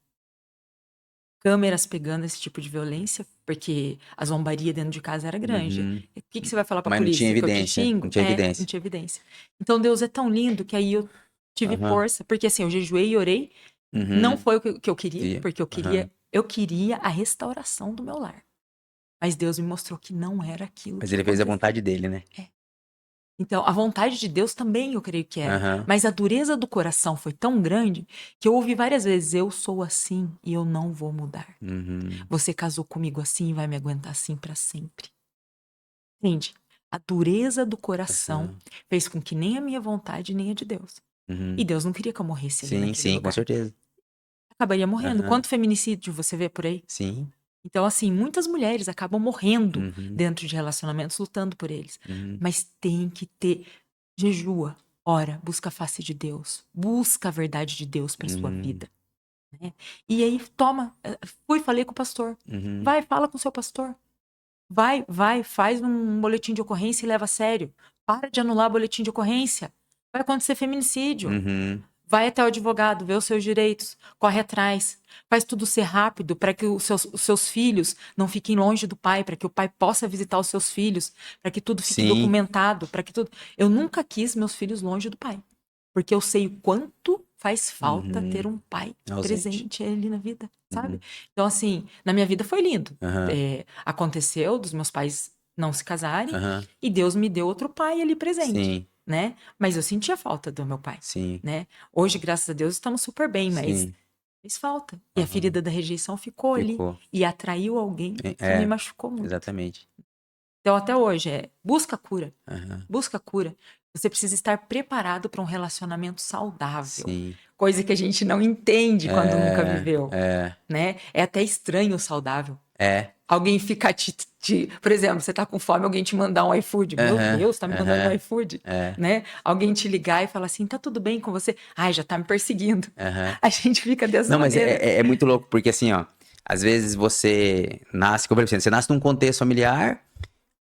câmeras pegando esse tipo de violência, porque a zombaria dentro de casa era grande. Uhum. O que você vai falar pra Mas não tinha polícia? Que eu te evidência. Não xingo? tinha Não evidência. tinha evidência. Então Deus é tão lindo que aí eu tive Aham. força, porque assim, eu jejuei e orei, não Uhum. foi o que eu queria, Via. porque Aham. eu queria a restauração do meu lar. Mas Deus me mostrou que não era aquilo Mas que ia ele fez a acontecer. vontade dele, né? Então, a vontade de Deus também eu creio que era. Aham. Mas a dureza do coração foi tão grande que eu ouvi várias vezes: eu sou assim e eu não vou mudar. Uhum. Você casou comigo assim e vai me aguentar assim para sempre. Entende? A dureza do coração Aham. fez com que nem a minha vontade nem a de Deus. E Uhum. Deus não queria que eu morresse ali Sim, naquele sim, com lugar. certeza. Acabaria morrendo. Aham. Quanto feminicídio você vê por aí? Sim. Então, assim, muitas mulheres acabam morrendo Uhum. dentro de relacionamentos lutando por eles. Uhum. Mas tem que ter. Jejua, ora, busca a face de Deus, busca a verdade de Deus para sua Uhum. vida, né? E aí toma, fui, falei com o pastor. Uhum. Vai, fala com o seu pastor. Vai, faz um boletim de ocorrência e leva a sério. Para de anular boletim de ocorrência. Vai acontecer feminicídio. Uhum. Vai até o advogado, vê os seus direitos, corre atrás, faz tudo ser rápido para que os seus filhos não fiquem longe do pai, para que o pai possa visitar os seus filhos, para que tudo fique Sim. documentado, para que tudo. Eu nunca quis meus filhos longe do pai, porque eu sei o quanto faz falta ter Uhum. um pai Ausente. presente ali na vida, sabe? Uhum. Então, assim, na minha vida foi lindo. Aham. Aconteceu dos meus pais não se casarem Aham. e Deus me deu outro pai ali presente, Sim. né? Mas eu sentia falta do meu pai, Sim. né? Hoje, graças a Deus, estamos super bem, mas Sim. fez falta. E a Aham. ferida da rejeição ficou ali Ficou. e atraiu alguém que me É, machucou muito. exatamente. Então, até hoje, busca cura. Aham. Busca cura. Você precisa estar preparado para um relacionamento saudável. Sim. Coisa que a gente não entende quando nunca É, viveu, é, né? É até estranho o saudável. é. Alguém fica por exemplo, você tá com fome, alguém te mandar um iFood. Meu Aham, Deus, tá me mandando um aham, iFood, é, né? Alguém te ligar e falar assim, tá tudo bem com você? Ai, já tá me perseguindo. aham. A gente fica dessa Não, mas maneira. é muito louco, porque assim, ó, às vezes você nasce, como eu falei, você nasce num contexto familiar,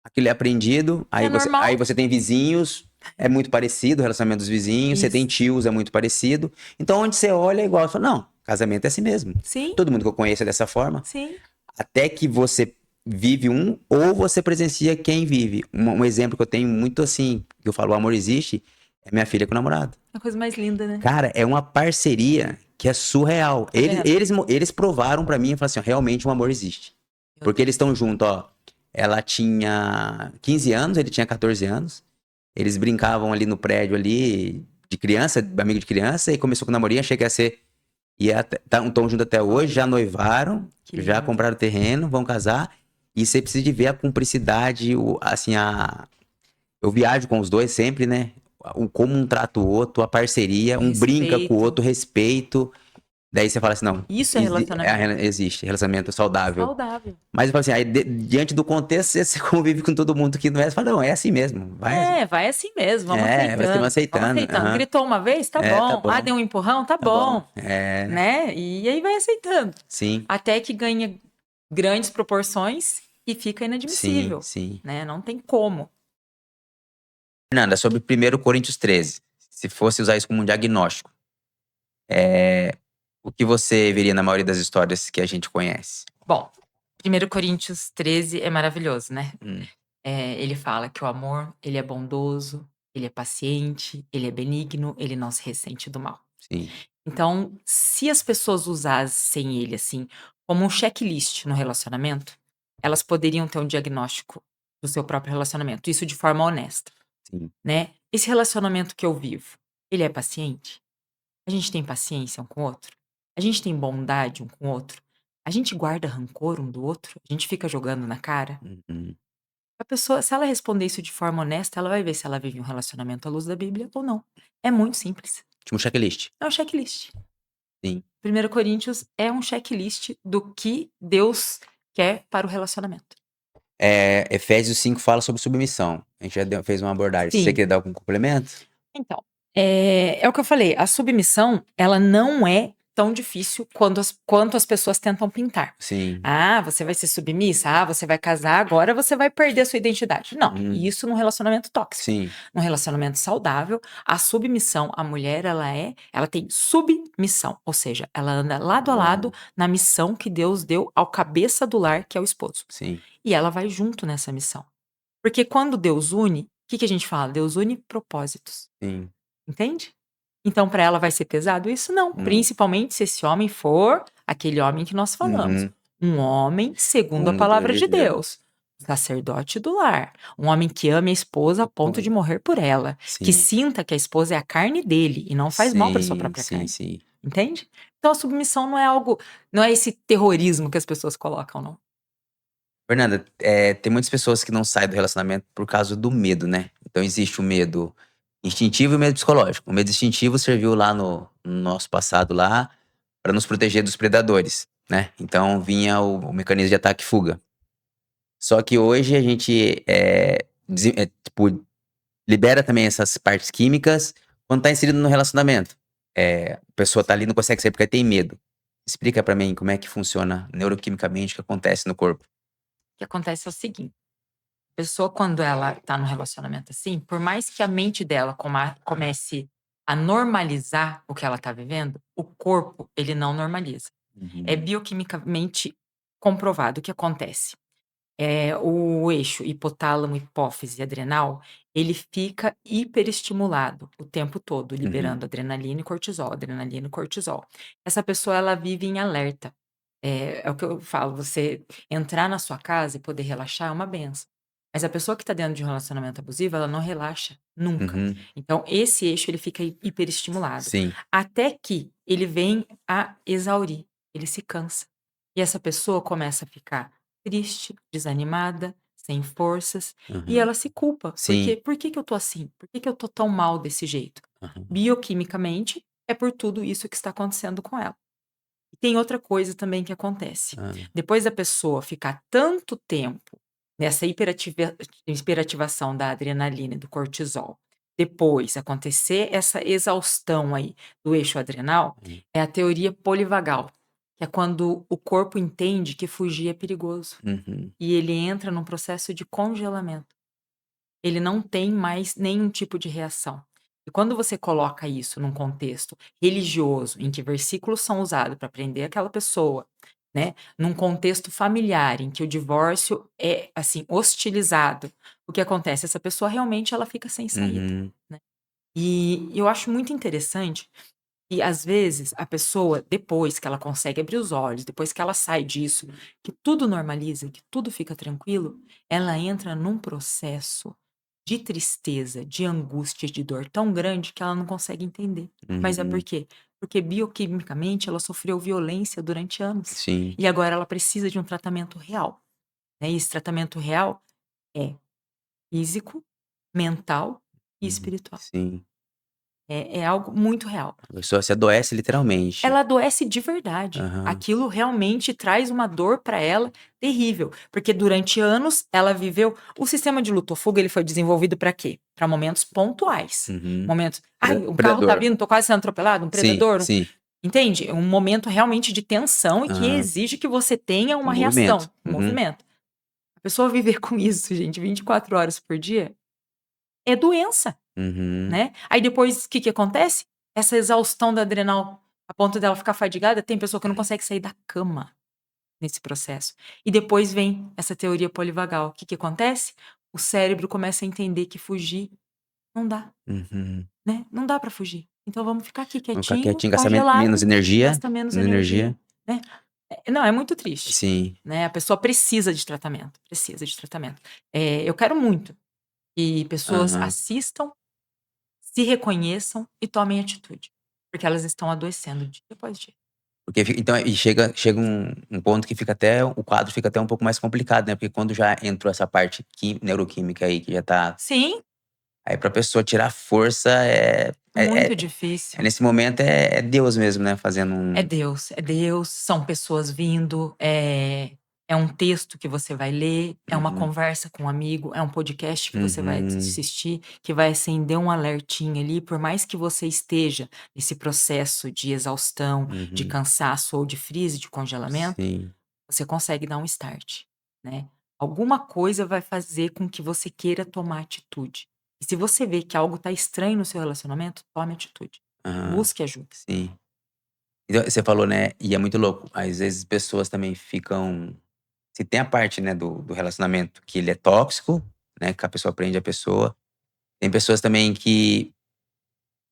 aquilo é aprendido, É aí normal. você tem vizinhos, é muito parecido o relacionamento dos vizinhos, você tem Isso. tios, é muito parecido. Então, onde você olha é igual, você fala, não, casamento é assim mesmo. Sim, Todo mundo que eu conheço é dessa forma. sim. Até que você vive um, ou você presencia quem vive. Um exemplo que eu tenho muito assim, que eu falo, o amor existe, é minha filha com o namorado. É a coisa mais linda, né? Cara, é uma parceria que é surreal. Tá vendo? Eles provaram pra mim e falaram assim, ó, realmente o amor existe. Meu Porque eles Deus. estão juntos, ó. Ela tinha 15 anos, ele tinha 14 anos. Eles brincavam ali no prédio ali, de criança, amigo de criança, e começou com namorinho, achei que ia ser. Estão juntos até hoje, já Olha, noivaram, que já lindo. compraram terreno, vão casar. E você precisa de ver a cumplicidade, assim, eu viajo com os dois sempre, né? O como um trata o outro, a parceria, um brinca com o Respeito. outro, respeito. Daí você fala assim, não, Isso é relacionamento. existe relacionamento saudável. Saudável. Mas eu falo assim, aí diante do contexto, você convive com todo mundo que não é, você fala, não, é assim mesmo, Vai assim mesmo, vamos vai se aceitando. Vamos aceitando. aceitando. Aham. Gritou uma vez, tá Tá bom. Ah, bom, deu um empurrão, tá tá bom. bom. Né? E aí vai aceitando. Sim, Até que ganha grandes proporções e fica sim, inadmissível, sim. né? Não tem como. Fernanda, sobre 1 Coríntios 13, se fosse usar isso como um diagnóstico, o que você veria na maioria das histórias que a gente conhece? Bom, 1 Coríntios 13 é maravilhoso, né? Hum, Ele fala que o amor, ele é bondoso, ele é paciente, ele é benigno, ele não se ressente do mal. sim, Então, se as pessoas usassem ele, assim, como um checklist no relacionamento, elas poderiam ter um diagnóstico do seu próprio relacionamento, isso de forma honesta, sim. né. Esse relacionamento que eu vivo, ele é paciente? A gente tem paciência um com o outro? A gente tem bondade um com o outro? A gente guarda rancor um do outro? A gente fica jogando na cara? Uhum. A pessoa, se ela responder isso de forma honesta, ela vai ver se ela vive um relacionamento à luz da Bíblia ou não. É muito simples. Tipo um checklist. É um checklist. Sim. 1 Coríntios é um checklist do que Deus quer para o relacionamento. Efésios 5 fala sobre submissão. A gente já fez uma abordagem. Se você Sim. quer dar algum complemento? Então, é o que eu falei, a submissão, ela não é tão difícil quanto as pessoas tentam pintar. Sim. "Ah, você vai ser submissa? Ah, você vai casar, agora você vai perder a sua identidade". Não, Uhum. isso num relacionamento tóxico. Sim. Num relacionamento saudável, a submissão, a mulher ela tem submissão, ou seja, ela anda lado a lado na missão que Deus deu ao cabeça do lar, que é o esposo. Sim. E ela vai junto nessa missão. Porque quando Deus une, o que que a gente fala? Deus une propósitos, Sim. entende? Então para ela vai ser pesado isso? Não, principalmente se esse homem for aquele homem que nós falamos, Uhum. um homem segundo a Segundo o palavra de desejo de Deus. Deus, sacerdote do lar, um homem que ame a esposa a ponto de morrer por ela, que Sim. sinta que a esposa é a carne dele e não faz mal para sua Sim, própria sim, carne, sim. entende? Então a submissão não é esse terrorismo que as pessoas colocam não. Fernanda, tem muitas pessoas que não saem do relacionamento por causa do medo, né. Então existe o medo instintivo e o medo psicológico. O medo instintivo serviu lá no nosso passado lá, para nos proteger dos predadores, né. Então vinha o mecanismo de ataque e fuga. Só que hoje a gente, tipo, libera também essas partes químicas quando tá inserido no relacionamento. A pessoa tá ali, não consegue sair porque tem medo. Explica pra mim como é que funciona neuroquimicamente, o que acontece no corpo. O que acontece é o seguinte, a pessoa quando ela tá num relacionamento assim, por mais que a mente dela comece a normalizar o que ela tá vivendo, o corpo ele não normaliza. É Uhum. bioquimicamente comprovado o que acontece. O eixo hipotálamo, hipófise e adrenal, ele fica hiperestimulado o tempo todo, Uhum. liberando adrenalina e cortisol, adrenalina e cortisol. Essa pessoa ela vive em alerta. É o que eu falo, você entrar na sua casa e poder relaxar é uma benção. Mas a pessoa que está dentro de um relacionamento abusivo, ela não relaxa nunca. Uhum. Então esse eixo ele fica hiperestimulado, Sim. até que ele vem a exaurir, ele se cansa. E essa pessoa começa a ficar triste, desanimada, sem forças, e Uhum. ela se culpa, porque Sim. "por que que eu tô assim? Por que que eu tô tão mal desse jeito?". Aham. Bioquimicamente, é por tudo isso que está acontecendo com ela. E tem outra coisa também que acontece, Hã. depois da pessoa ficar tanto tempo nessa hiperativação da adrenalina e do cortisol, depois acontecer essa exaustão aí do eixo adrenal, Hum. é a teoria polivagal, que é quando o corpo entende que fugir é perigoso. Uhum. E ele entra num processo de congelamento. Ele não tem mais nenhum tipo de reação. E quando você coloca isso num contexto religioso, em que versículos são usados para prender aquela pessoa, né, num contexto familiar em que o divórcio é, assim, hostilizado, o que acontece? Essa pessoa realmente ela fica sem saída, Uhum. né. E eu acho muito interessante e às vezes a pessoa, depois que ela consegue abrir os olhos, depois que ela sai disso, que tudo normaliza, que tudo fica tranquilo, ela entra num processo de tristeza, de angústia, de dor tão grande que ela não consegue entender. Mas é por Uhum. quê? Porque bioquimicamente ela sofreu violência durante anos. Sim. E agora ela precisa de um tratamento real, né? E esse tratamento real é físico, mental e Uhum. espiritual. Sim. É algo muito real. A pessoa se adoece literalmente. Ela adoece de verdade. Aham. Aquilo realmente traz uma dor para ela terrível, porque durante anos ela viveu o sistema de luto ou fuga ele foi desenvolvido para quê? Para momentos pontuais. Uhum. Momentos: "Ai, um carro tá Predador. vindo, tô quase sendo atropelado, um Sim, predador", sim. entende? Um momento realmente de tensão e que Aham. exige que você tenha Um uma movimento. reação, um Uhum. movimento. A pessoa viver com isso, gente, 24 horas por dia é doença, Uhum. né. Aí depois, o que que acontece? Essa exaustão da adrenal, a ponto dela ficar fadigada, tem pessoa que não consegue sair da cama nesse processo. E depois vem essa teoria polivagal. O que que acontece? O cérebro começa a entender que fugir não dá, Uhum. né, não dá para fugir. Então vamos ficar aqui Vamos ficar quietinho, quietinho, gastar menos congelado, energia gasta menos menos energia, energia. né. Não, é muito triste, Sim. né, a pessoa precisa de tratamento, precisa de tratamento. Eu quero muito que pessoas Aham. assistam, se reconheçam e tomem atitude, porque elas estão adoecendo dia após dia. Porque então e chega um ponto que fica até o quadro fica até um pouco mais complicado, né, porque quando já entrou essa parte neuroquímica aí que já tá Sim, aí pra pessoa tirar força muito difícil. nesse momento é Deus mesmo, né, fazendo um É Deus, são pessoas vindo, é um texto que você vai ler, é uma uhum, conversa com um amigo, é um podcast que você vai uhum, assistir, que vai acender um alertinho ali, por mais que você esteja nesse processo de exaustão, de uhum, cansaço ou de freeze, de congelamento, sim, você consegue dar um start, né. Alguma coisa vai fazer com que você queira tomar atitude. E se você vê que algo está estranho no seu relacionamento, tome atitude, aham, busque ajuda. sim. Então você falou, né, e é muito louco, às vezes pessoas também ficam se tem a parte, né, do relacionamento que ele é tóxico, né, que a pessoa prende a pessoa, tem pessoas também que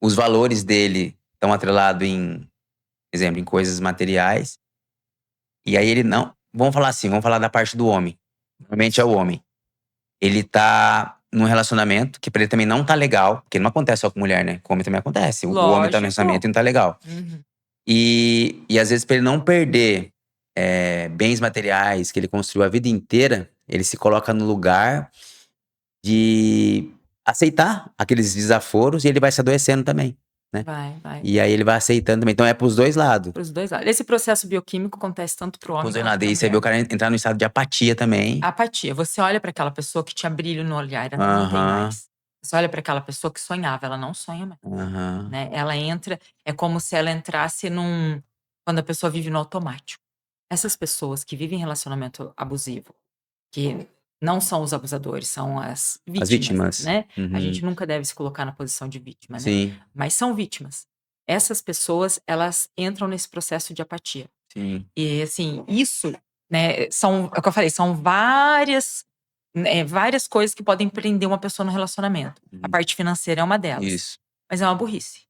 os valores dele estão atrelado em, exemplo, em coisas materiais, e aí ele não vamos falar assim, vamos falar da parte do homem, normalmente é o homem. Ele tá num relacionamento que pra ele também não tá legal, porque não acontece só com mulher, né, com homem também acontece, o homem tá no relacionamento Lógico. e não tá legal. Uhum. E às vezes pra ele não perder, bens materiais que ele construiu a vida inteira, ele se coloca no lugar de aceitar aqueles desaforos e ele vai se adoecendo também, né. Vai, vai. E aí ele vai aceitando também, então é para os 2 lados. Para os 2 lados. Esse processo bioquímico acontece tanto para o Para homem os 2 quanto lados. E para a aí você vê o mulher. cara entrar no estado de apatia também. Apatia, você olha para aquela pessoa que tinha brilho no olhar, ela não tem Aham, mais. Você olha para aquela pessoa que sonhava, ela não sonha mais, aham. né. Ela entra é como se ela entrasse quando a pessoa vive no automático. Essas pessoas que vivem em relacionamento abusivo, que não são os abusadores, são as As vítimas, vítimas. né. A Uhum. gente nunca deve se colocar na posição de vítima, né, Sim, mas são vítimas. Essas pessoas, elas entram nesse processo de apatia. sim. E assim, isso, né, é o que eu falei, são várias coisas que podem prender uma pessoa no relacionamento. A Uhum. parte financeira é uma delas, Isso. mas é uma burrice.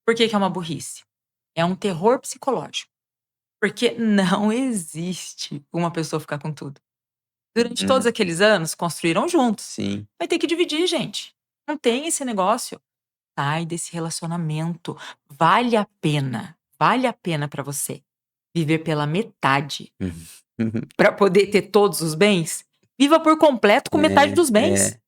Por que que é uma burrice? É um terror psicológico, porque não existe uma pessoa ficar com tudo. Durante todos Uhum. aqueles anos, construíram juntos. Sim. Vai ter que dividir, gente. Não tem esse negócio. Sai desse relacionamento. Vale a pena para você viver pela metade Uhum. para poder ter todos os bens? Viva por completo com metade dos É, bens. é.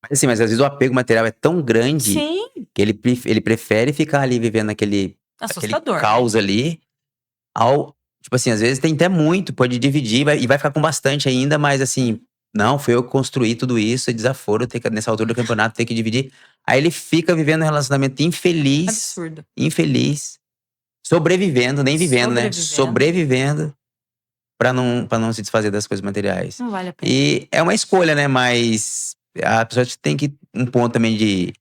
Mas assim, mas às vezes o apego material é tão grande Sim, que ele prefere ficar ali vivendo aquele assustador, né. caos ali, ao tipo assim, às vezes tem até muito, pode dividir e vai ficar com bastante ainda, mas assim, não, foi eu que construí tudo isso, é desaforo ter que nessa altura do campeonato ter que dividir. Aí ele fica vivendo um relacionamento infeliz, Absurdo. infeliz, sobrevivendo, nem vivendo, né, Sobrevivendo, sobrevivendo pra não se desfazer das coisas materiais. não vale a pena. E é uma escolha, né, mas a pessoa tem que um ponto também de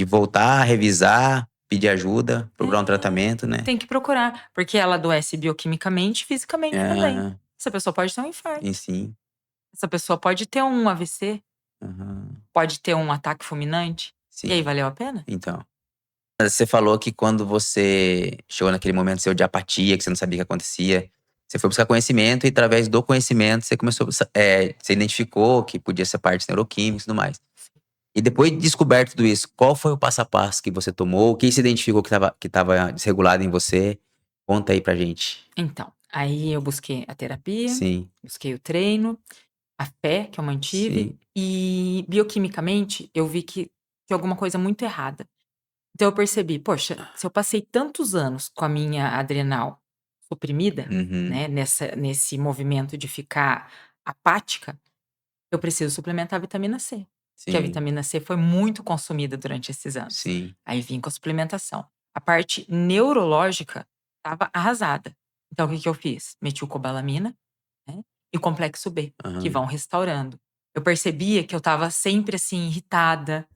voltar, revisar, pedir ajuda, procurar um É, tratamento, né. tem que procurar, porque ela adoece bioquimicamente e fisicamente também. Aham, Essa pessoa pode ter um e infarto, sim. essa pessoa pode ter um AVC, Aham, pode ter um ataque fulminante. E aí, sim. valeu a pena? Então, mas você falou que quando você chegou naquele momento seu de apatia, que você não sabia o que acontecia, você foi buscar conhecimento e através do conhecimento você começou você identificou que podia ser parte neuroquímica e tudo mais. E depois de descoberto tudo isso, qual foi o passo a passo que você tomou? O que você identificou que estava desregulado em você? Conta aí pra gente. Então, aí eu busquei a terapia, Sim, busquei o treino, a fé que eu mantive sim. e bioquimicamente eu vi que tinha alguma coisa muito errada. Então eu percebi: "Poxa, se eu passei tantos anos com a minha adrenal suprimida, Uhum. né, nesse movimento de ficar apática, eu preciso suplementar a vitamina C", porque a Sim, vitamina C foi muito consumida durante esses anos. sim. Aí vim com a suplementação. A parte neurológica estava arrasada. Então o que que eu fiz? Metilcobalamina, né, e o complexo B, que Aham. vão restaurando. Eu percebia que eu estava sempre, assim, irritada,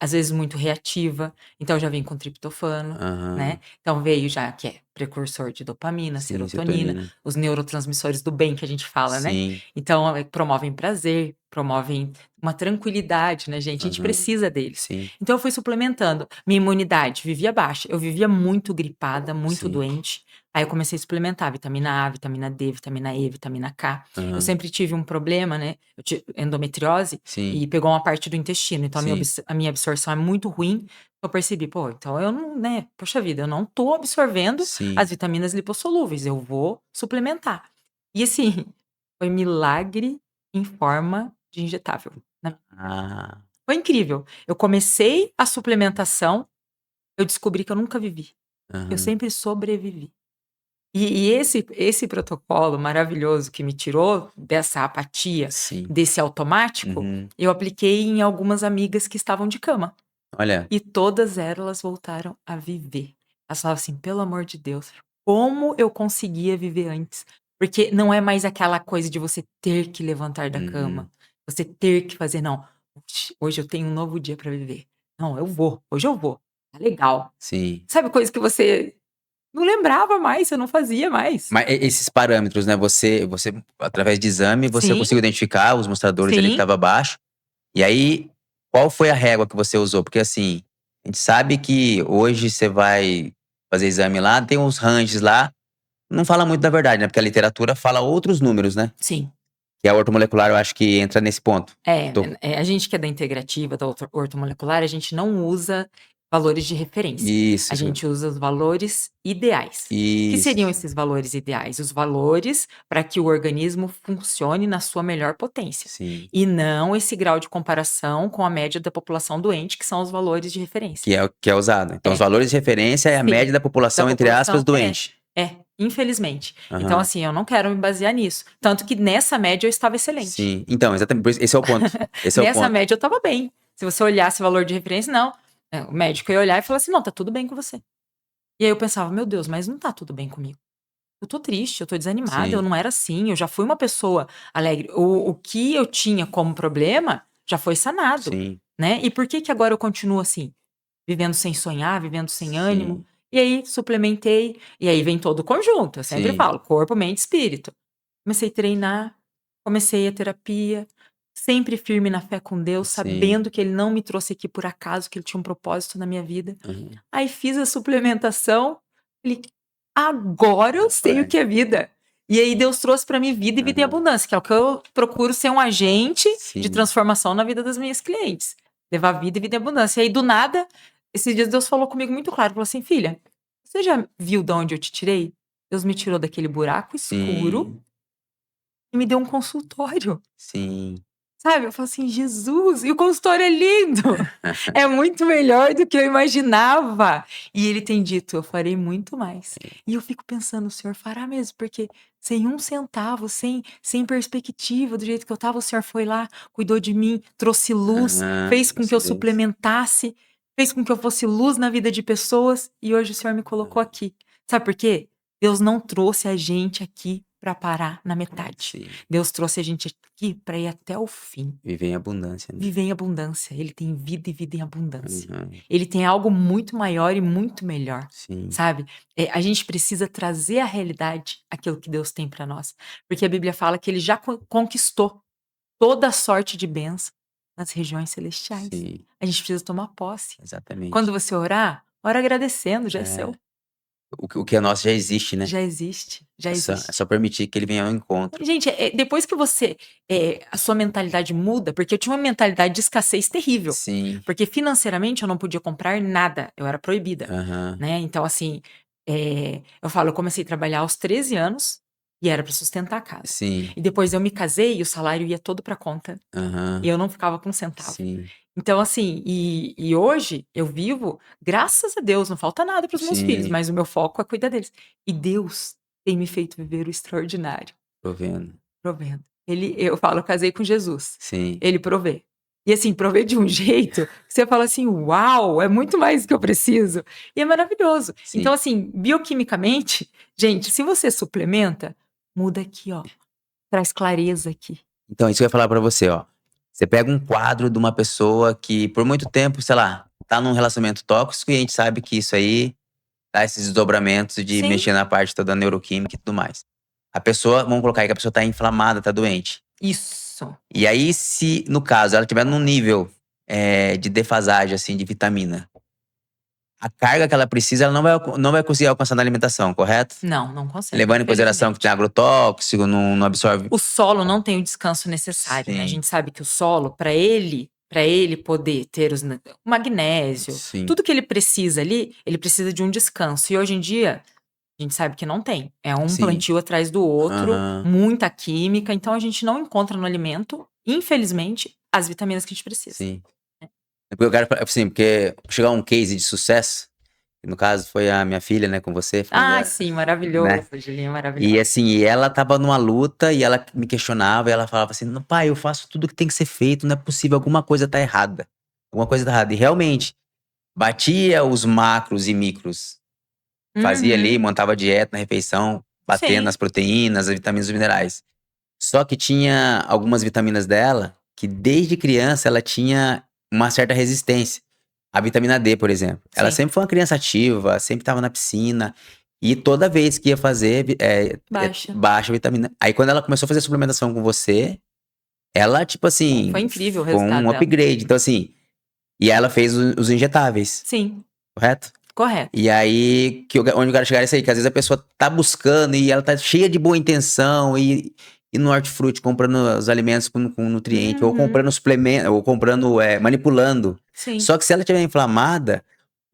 às vezes muito reativa, então já vem com triptofano, né. Aham. Então veio já que é precursor de dopamina, Sim, serotonina, serotonina. os neurotransmissores do bem que a gente fala, né. Sim. Então, promovem prazer, promovem uma tranquilidade, né, gente, a gente Aham. precisa deles. Sim, Então eu fui suplementando. Minha imunidade vivia baixa, eu vivia muito gripada, muito sim. doente, aí eu comecei a suplementar vitamina A, vitamina D, vitamina E, vitamina K. Eu Aham. sempre tive um problema, né, eu ti endometriose, Sim, e pegou uma parte do intestino, então sim, a minha absorção é muito ruim, eu percebi: "Pô, então eu não, né, poxa vida, eu não tô absorvendo sim. as vitaminas lipossolúveis, eu vou suplementar". E assim, foi milagre em forma de injetável, né. Ah. Foi incrível. Eu comecei a suplementação, eu descobri que eu nunca vivi, eu Aham. sempre sobrevivi. E esse protocolo maravilhoso que me tirou dessa apatia, Sim. desse automático, Uhum. eu apliquei em algumas amigas que estavam de cama, Olha. e todas elas voltaram a viver. Elas falavam assim: "Pelo amor de Deus, como eu conseguia viver antes?". Porque não é mais aquela coisa de você ter que levantar da cama, Uhum. você ter que fazer, não, hoje eu tenho um novo dia para viver. Não, eu vou, hoje eu vou, tá legal". Sim. Sabe coisa que você não lembrava mais, você não fazia mais. Mas esses parâmetros, né, você através de exame, você Sim, conseguiu identificar os mostradores ali que sim, estava baixo, e aí, qual foi a régua que você usou? Porque assim, a gente sabe que hoje você vai fazer exame lá, tem uns ranges lá, não fala muito da verdade, né, porque a literatura fala outros números, né, sim. que a ortomolecular eu acho que entra nesse ponto. Tô A gente que é da integrativa, da ortomolecular, a gente não usa valores de referência, isso, a gente usa os valores ideais. Que seriam isso. esses valores ideais? Os valores para que o organismo funcione na sua melhor potência, Sim. e não esse grau de comparação com a média da população doente, que são os valores de referência. Que é usado. Então os É. valores de referência é a Sim, média da da população, entre aspas, população doente. infelizmente. Então, Aham. assim, eu não quero me basear nisso, tanto que nessa média eu estava excelente. Sim. Então, exatamente, por isso esse é o ponto, esse é o Nessa ponto. média eu estava bem. Se você olhasse o valor de referência, não, o médico ia olhar e falar assim: "Não, tá tudo bem com você". E aí eu pensava: "Meu Deus, mas não tá tudo bem comigo. Eu tô triste, eu tô desanimada, eu Sim, não era assim, eu já fui uma pessoa alegre. O que eu tinha como problema já foi sanado, sim, né, e por que que agora eu continuo assim? Vivendo sem sonhar, vivendo sem ânimo". sim, E aí suplementei, e aí vem todo o conjunto, eu sempre sim, falo: corpo, mente, espírito. Comecei a treinar, comecei a terapia, sempre firme na fé com Deus, sim. sabendo que Ele não me trouxe aqui por acaso, que Ele tinha um propósito na minha vida. Aham. Aí fiz a suplementação, falei: "Agora eu sei o Agora que é vida". E aí Deus trouxe para mim vida e vida em aham. abundância, que é o que eu procuro ser um agente de Sim. transformação na vida das minhas clientes, levar vida e vida em abundância. E aí do nada, esses dias Deus falou comigo muito claro, falou assim: "Filha, você já viu de onde eu te tirei? Deus me tirou daquele buraco escuro Sim, e me deu um consultório". sim. Sabe, eu falo assim: "Jesus, e o consultório é lindo, é muito melhor do que eu imaginava". E ele tem dito: "Eu farei muito mais". E eu fico pensando: "O senhor fará mesmo", porque sem um centavo, sem perspectiva, do jeito que eu estava, o senhor foi lá, cuidou de mim, trouxe luz, Aham, fez com que graças eu a Deus. suplementasse, fez com que eu fosse luz na vida de pessoas, e hoje o senhor me colocou Aham. aqui. Sabe por quê? Deus não trouxe a gente aqui para parar na metade. Sim. Deus trouxe a gente aqui para ir até o fim. Viver em abundância, né. Viver em abundância, ele tem vida e vida em abundância. Aham. Ele tem algo muito maior e muito melhor, Sim, sabe. A gente precisa trazer à realidade aquilo que Deus tem para nós, porque a Bíblia fala que ele já conquistou toda a sorte de bênção nas regiões celestiais. sim, A gente precisa tomar posse. Quando exatamente. você orar, ora agradecendo, já é É, seu, o que é nosso já existe, né. já existe, já É só existe. permitir que ele venha ao encontro. Gente, depois que você, a sua mentalidade muda, porque eu tinha uma mentalidade de escassez terrível, Sim. porque financeiramente eu não podia comprar nada, eu era proibida, Aham. né, então assim, eu falo, eu comecei a trabalhar aos 13 anos, e era para sustentar a casa. Sim. E depois eu me casei e o salário ia todo para conta, e Aham. eu não ficava com um centavo. Sim, Então assim, e hoje eu vivo, graças a Deus, não falta nada para os meus filhos, sim. mas o meu foco é cuidar deles. E Deus tem me feito viver o extraordinário. Tô vendo. Provendo. Eu falo, eu casei com Jesus, Sim, ele provê. E assim, provê de um jeito que você fala assim: "Uau, é muito mais do que eu preciso", e é maravilhoso. Então sim. assim, bioquimicamente, gente, se você suplementa, muda aqui ó, traz clareza aqui, Então, isso que eu ia falar pra você, ó. Você pega um quadro de uma pessoa que por muito tempo, sei lá, tá num relacionamento tóxico e a gente sabe que isso aí dá esses desdobramentos de Sim, mexer na parte toda neuroquímica e tudo mais. A pessoa, vamos colocar aí que a pessoa tá inflamada, tá doente. isso. E aí, se no caso ela tiver num nível de defasagem, assim, de vitamina, a carga que ela precisa, ela não vai conseguir alcançar na alimentação, correto? Não, não consegue, Levando em consideração que tem infelizmente. agrotóxico, não absorve. O solo não tem o descanso necessário, né, a Sim, gente sabe que o solo, para ele poder ter o magnésio, sim, tudo que ele precisa ali, ele precisa de um descanso. E hoje em dia, a gente sabe que não tem. É um sim. plantio atrás do outro, Aham. muita química, então a gente não encontra no alimento, infelizmente, as vitaminas que a gente precisa. Sim. É porque eu quero, assim, porque chegar um case de sucesso, que no caso foi a minha filha, né, com você, falando Ah, da, sim, né? maravilhoso, Julinha, E maravilhosa. assim, e ela tava numa luta e ela me questionava e ela falava assim: "Não, pai, eu faço tudo que tem que ser feito, não é possível, alguma coisa tá errada. Alguma coisa tá errada." E realmente, batia os macros e micros. Fazia ali, Uhum, montava dieta na refeição, batendo sim, nas proteínas, as vitaminas e os minerais. Só que tinha algumas vitaminas dela que desde criança ela tinha uma certa resistência. A vitamina D, por exemplo. Ela sim, sempre foi uma criança ativa, sempre estava na piscina. E toda vez que ia fazer, baixa. baixa a vitamina. Aí quando ela começou a fazer suplementação com você, ela, tipo assim, Foi incrível o foi resultado um dela. upgrade. Então, assim, e ela fez os injetáveis, Sim, correto? correto. E aí, onde eu quero chegar é isso aí, que às vezes a pessoa tá buscando e ela tá cheia de boa intenção e no hortifruti comprando os alimentos com nutriente, ou Uhum, comprando suplemento, ou comprando, manipulando. sim. Só que se ela estiver inflamada,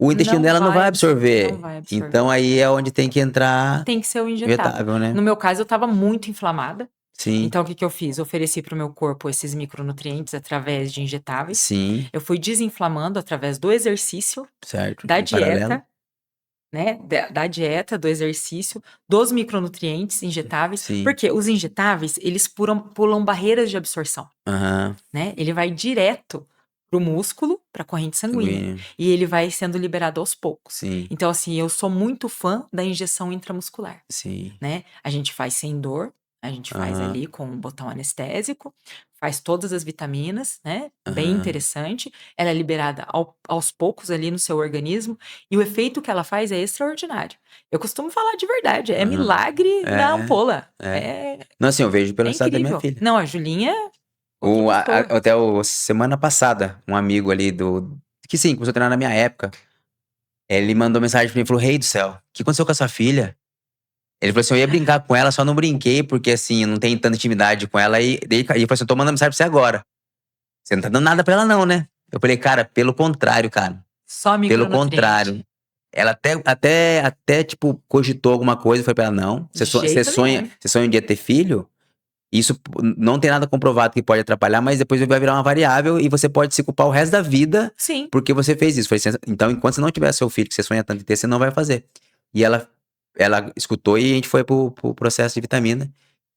o intestino Não dela não vai vai absorver, não absorver. vai absorver. Então aí é onde tem que entrar Tem que ser o injetável. injetável, né? No meu caso, eu estava muito inflamada, Sim, então o que que eu fiz? Ofereci para o meu corpo esses micronutrientes através de injetáveis. sim, Eu fui desinflamando através do exercício, certo. da Em paralelo. dieta, né, da dieta, do exercício, dos micronutrientes injetáveis, Sim. porque os injetáveis, eles pulam barreiras de absorção, Aham. né, ele vai direto para o músculo, para a corrente sanguínea, Sanguíneo. e ele vai sendo liberado aos poucos. Sim, Então, assim, eu sou muito fã da injeção intramuscular. sim. Né, a gente faz sem dor, a gente faz Aham, ali com um botão anestésico, faz todas as vitaminas, né, bem aham. interessante. Ela é liberada aos poucos ali no seu organismo, e o efeito que ela faz é extraordinário. Eu costumo falar de verdade, é Aham. milagre na É, ampola, é. é Não, assim, eu vejo pelo é estado da minha incrível. filha. Não, a Julinha é outra O, pessoa. até semana passada, um amigo ali que sim, começou a treinar na minha época. Ele mandou mensagem pra mim e falou: "Rei do céu, o que aconteceu com a sua filha?" Ele falou assim: "Eu ia brincar com ela, só não brinquei, porque assim, eu não tenho tanta intimidade com ela." E daí, ele falou assim: "Eu tô mandando mensagem pra você agora. Você não tá dando nada pra ela, não, né?" Eu falei: "Cara, pelo contrário, cara. Só Pelo micronutriente. contrário." Ela até, tipo, cogitou alguma coisa. Eu falei pra ela: "Não. De jeito nenhum. Você sonha um dia ter filho? Isso não tem nada comprovado que pode atrapalhar, mas depois vai virar uma variável e você pode se culpar o resto da vida Sim, porque você fez isso." Falei assim: "Então, enquanto você não tiver seu filho, que você sonha tanto em ter, você não vai fazer." E ela escutou e a gente foi pro processo de vitamina.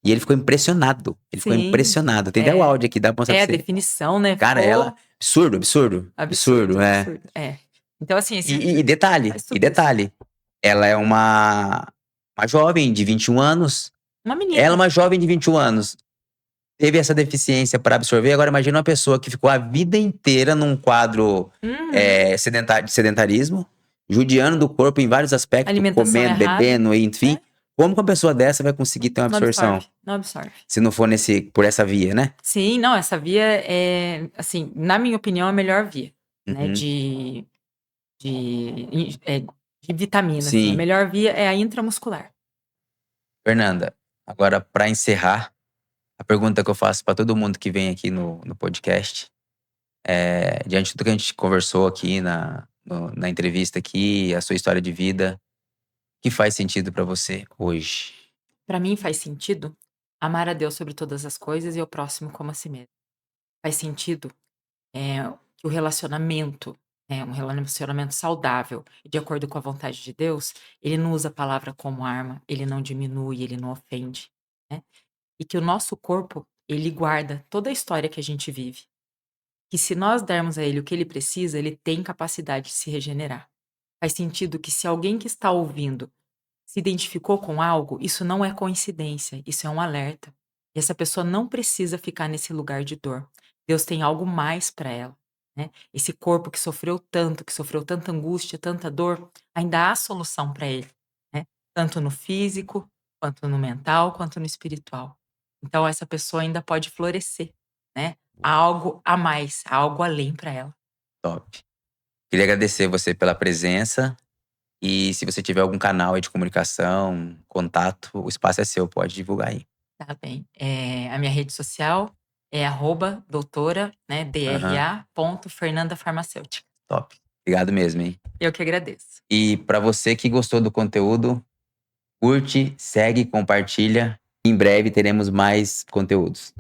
E ele ficou impressionado. Ele ficou sim. impressionado. Tem até o É, áudio aqui, dá pra mostrar é pra a você. definição, né, Cara, ela. ficou Absurdo, absurdo. absurdo, Absurdo, é. absurdo. É. Então, assim, esse E detalhe, faz tudo isso. ela é uma jovem de 21 anos. Uma Ela é menina. uma jovem de 21 anos. Teve essa deficiência para absorver. Agora imagina uma pessoa que ficou a vida inteira num quadro Uhum. de sedentarismo, judiando do corpo em vários aspectos, Alimentação comendo, errada, bebendo, enfim. né, Como que uma pessoa dessa vai conseguir ter uma não absorve, absorção? não absorve. Se não for por essa via, né? Sim, não, essa via é, assim, na minha opinião, a melhor via, né, Uhum. de vitamina, assim, a Sim. melhor via é a intramuscular. Fernanda, agora para encerrar, a pergunta que eu faço para todo mundo que vem aqui no podcast, diante de tudo que a gente conversou aqui na entrevista aqui, a sua história de vida, o que faz sentido para você hoje? Para mim faz sentido amar a Deus sobre todas as coisas e ao próximo como a si mesmo. Faz sentido, que o relacionamento, um relacionamento saudável e de acordo com a vontade de Deus, ele não usa a palavra como arma, ele não diminui, ele não ofende, né. E que o nosso corpo, ele guarda toda a história que a gente vive. Que se nós dermos a ele o que ele precisa, ele tem capacidade de se regenerar. Faz sentido que se alguém que está ouvindo se identificou com algo, isso não é coincidência, isso é um alerta. E essa pessoa não precisa ficar nesse lugar de dor. Deus tem algo mais para ela, né. Esse corpo que sofreu tanto, que sofreu tanta angústia, tanta dor, ainda há solução para ele, né, tanto no físico, quanto no mental, quanto no espiritual. Então essa pessoa ainda pode florescer, né. Há algo a mais, há algo além para ela. Top. Queria agradecer você pela presença e se você tiver algum canal aí de comunicação, contato, o espaço é seu, pode divulgar aí. Tá bem. A minha rede social é arroba doutora, né, Aham, DRA, ponto, Fernanda Farmacêutica. top. Obrigado mesmo, hein. Eu que agradeço. E para você que gostou do conteúdo, curte, segue, compartilha. Em breve teremos mais conteúdos.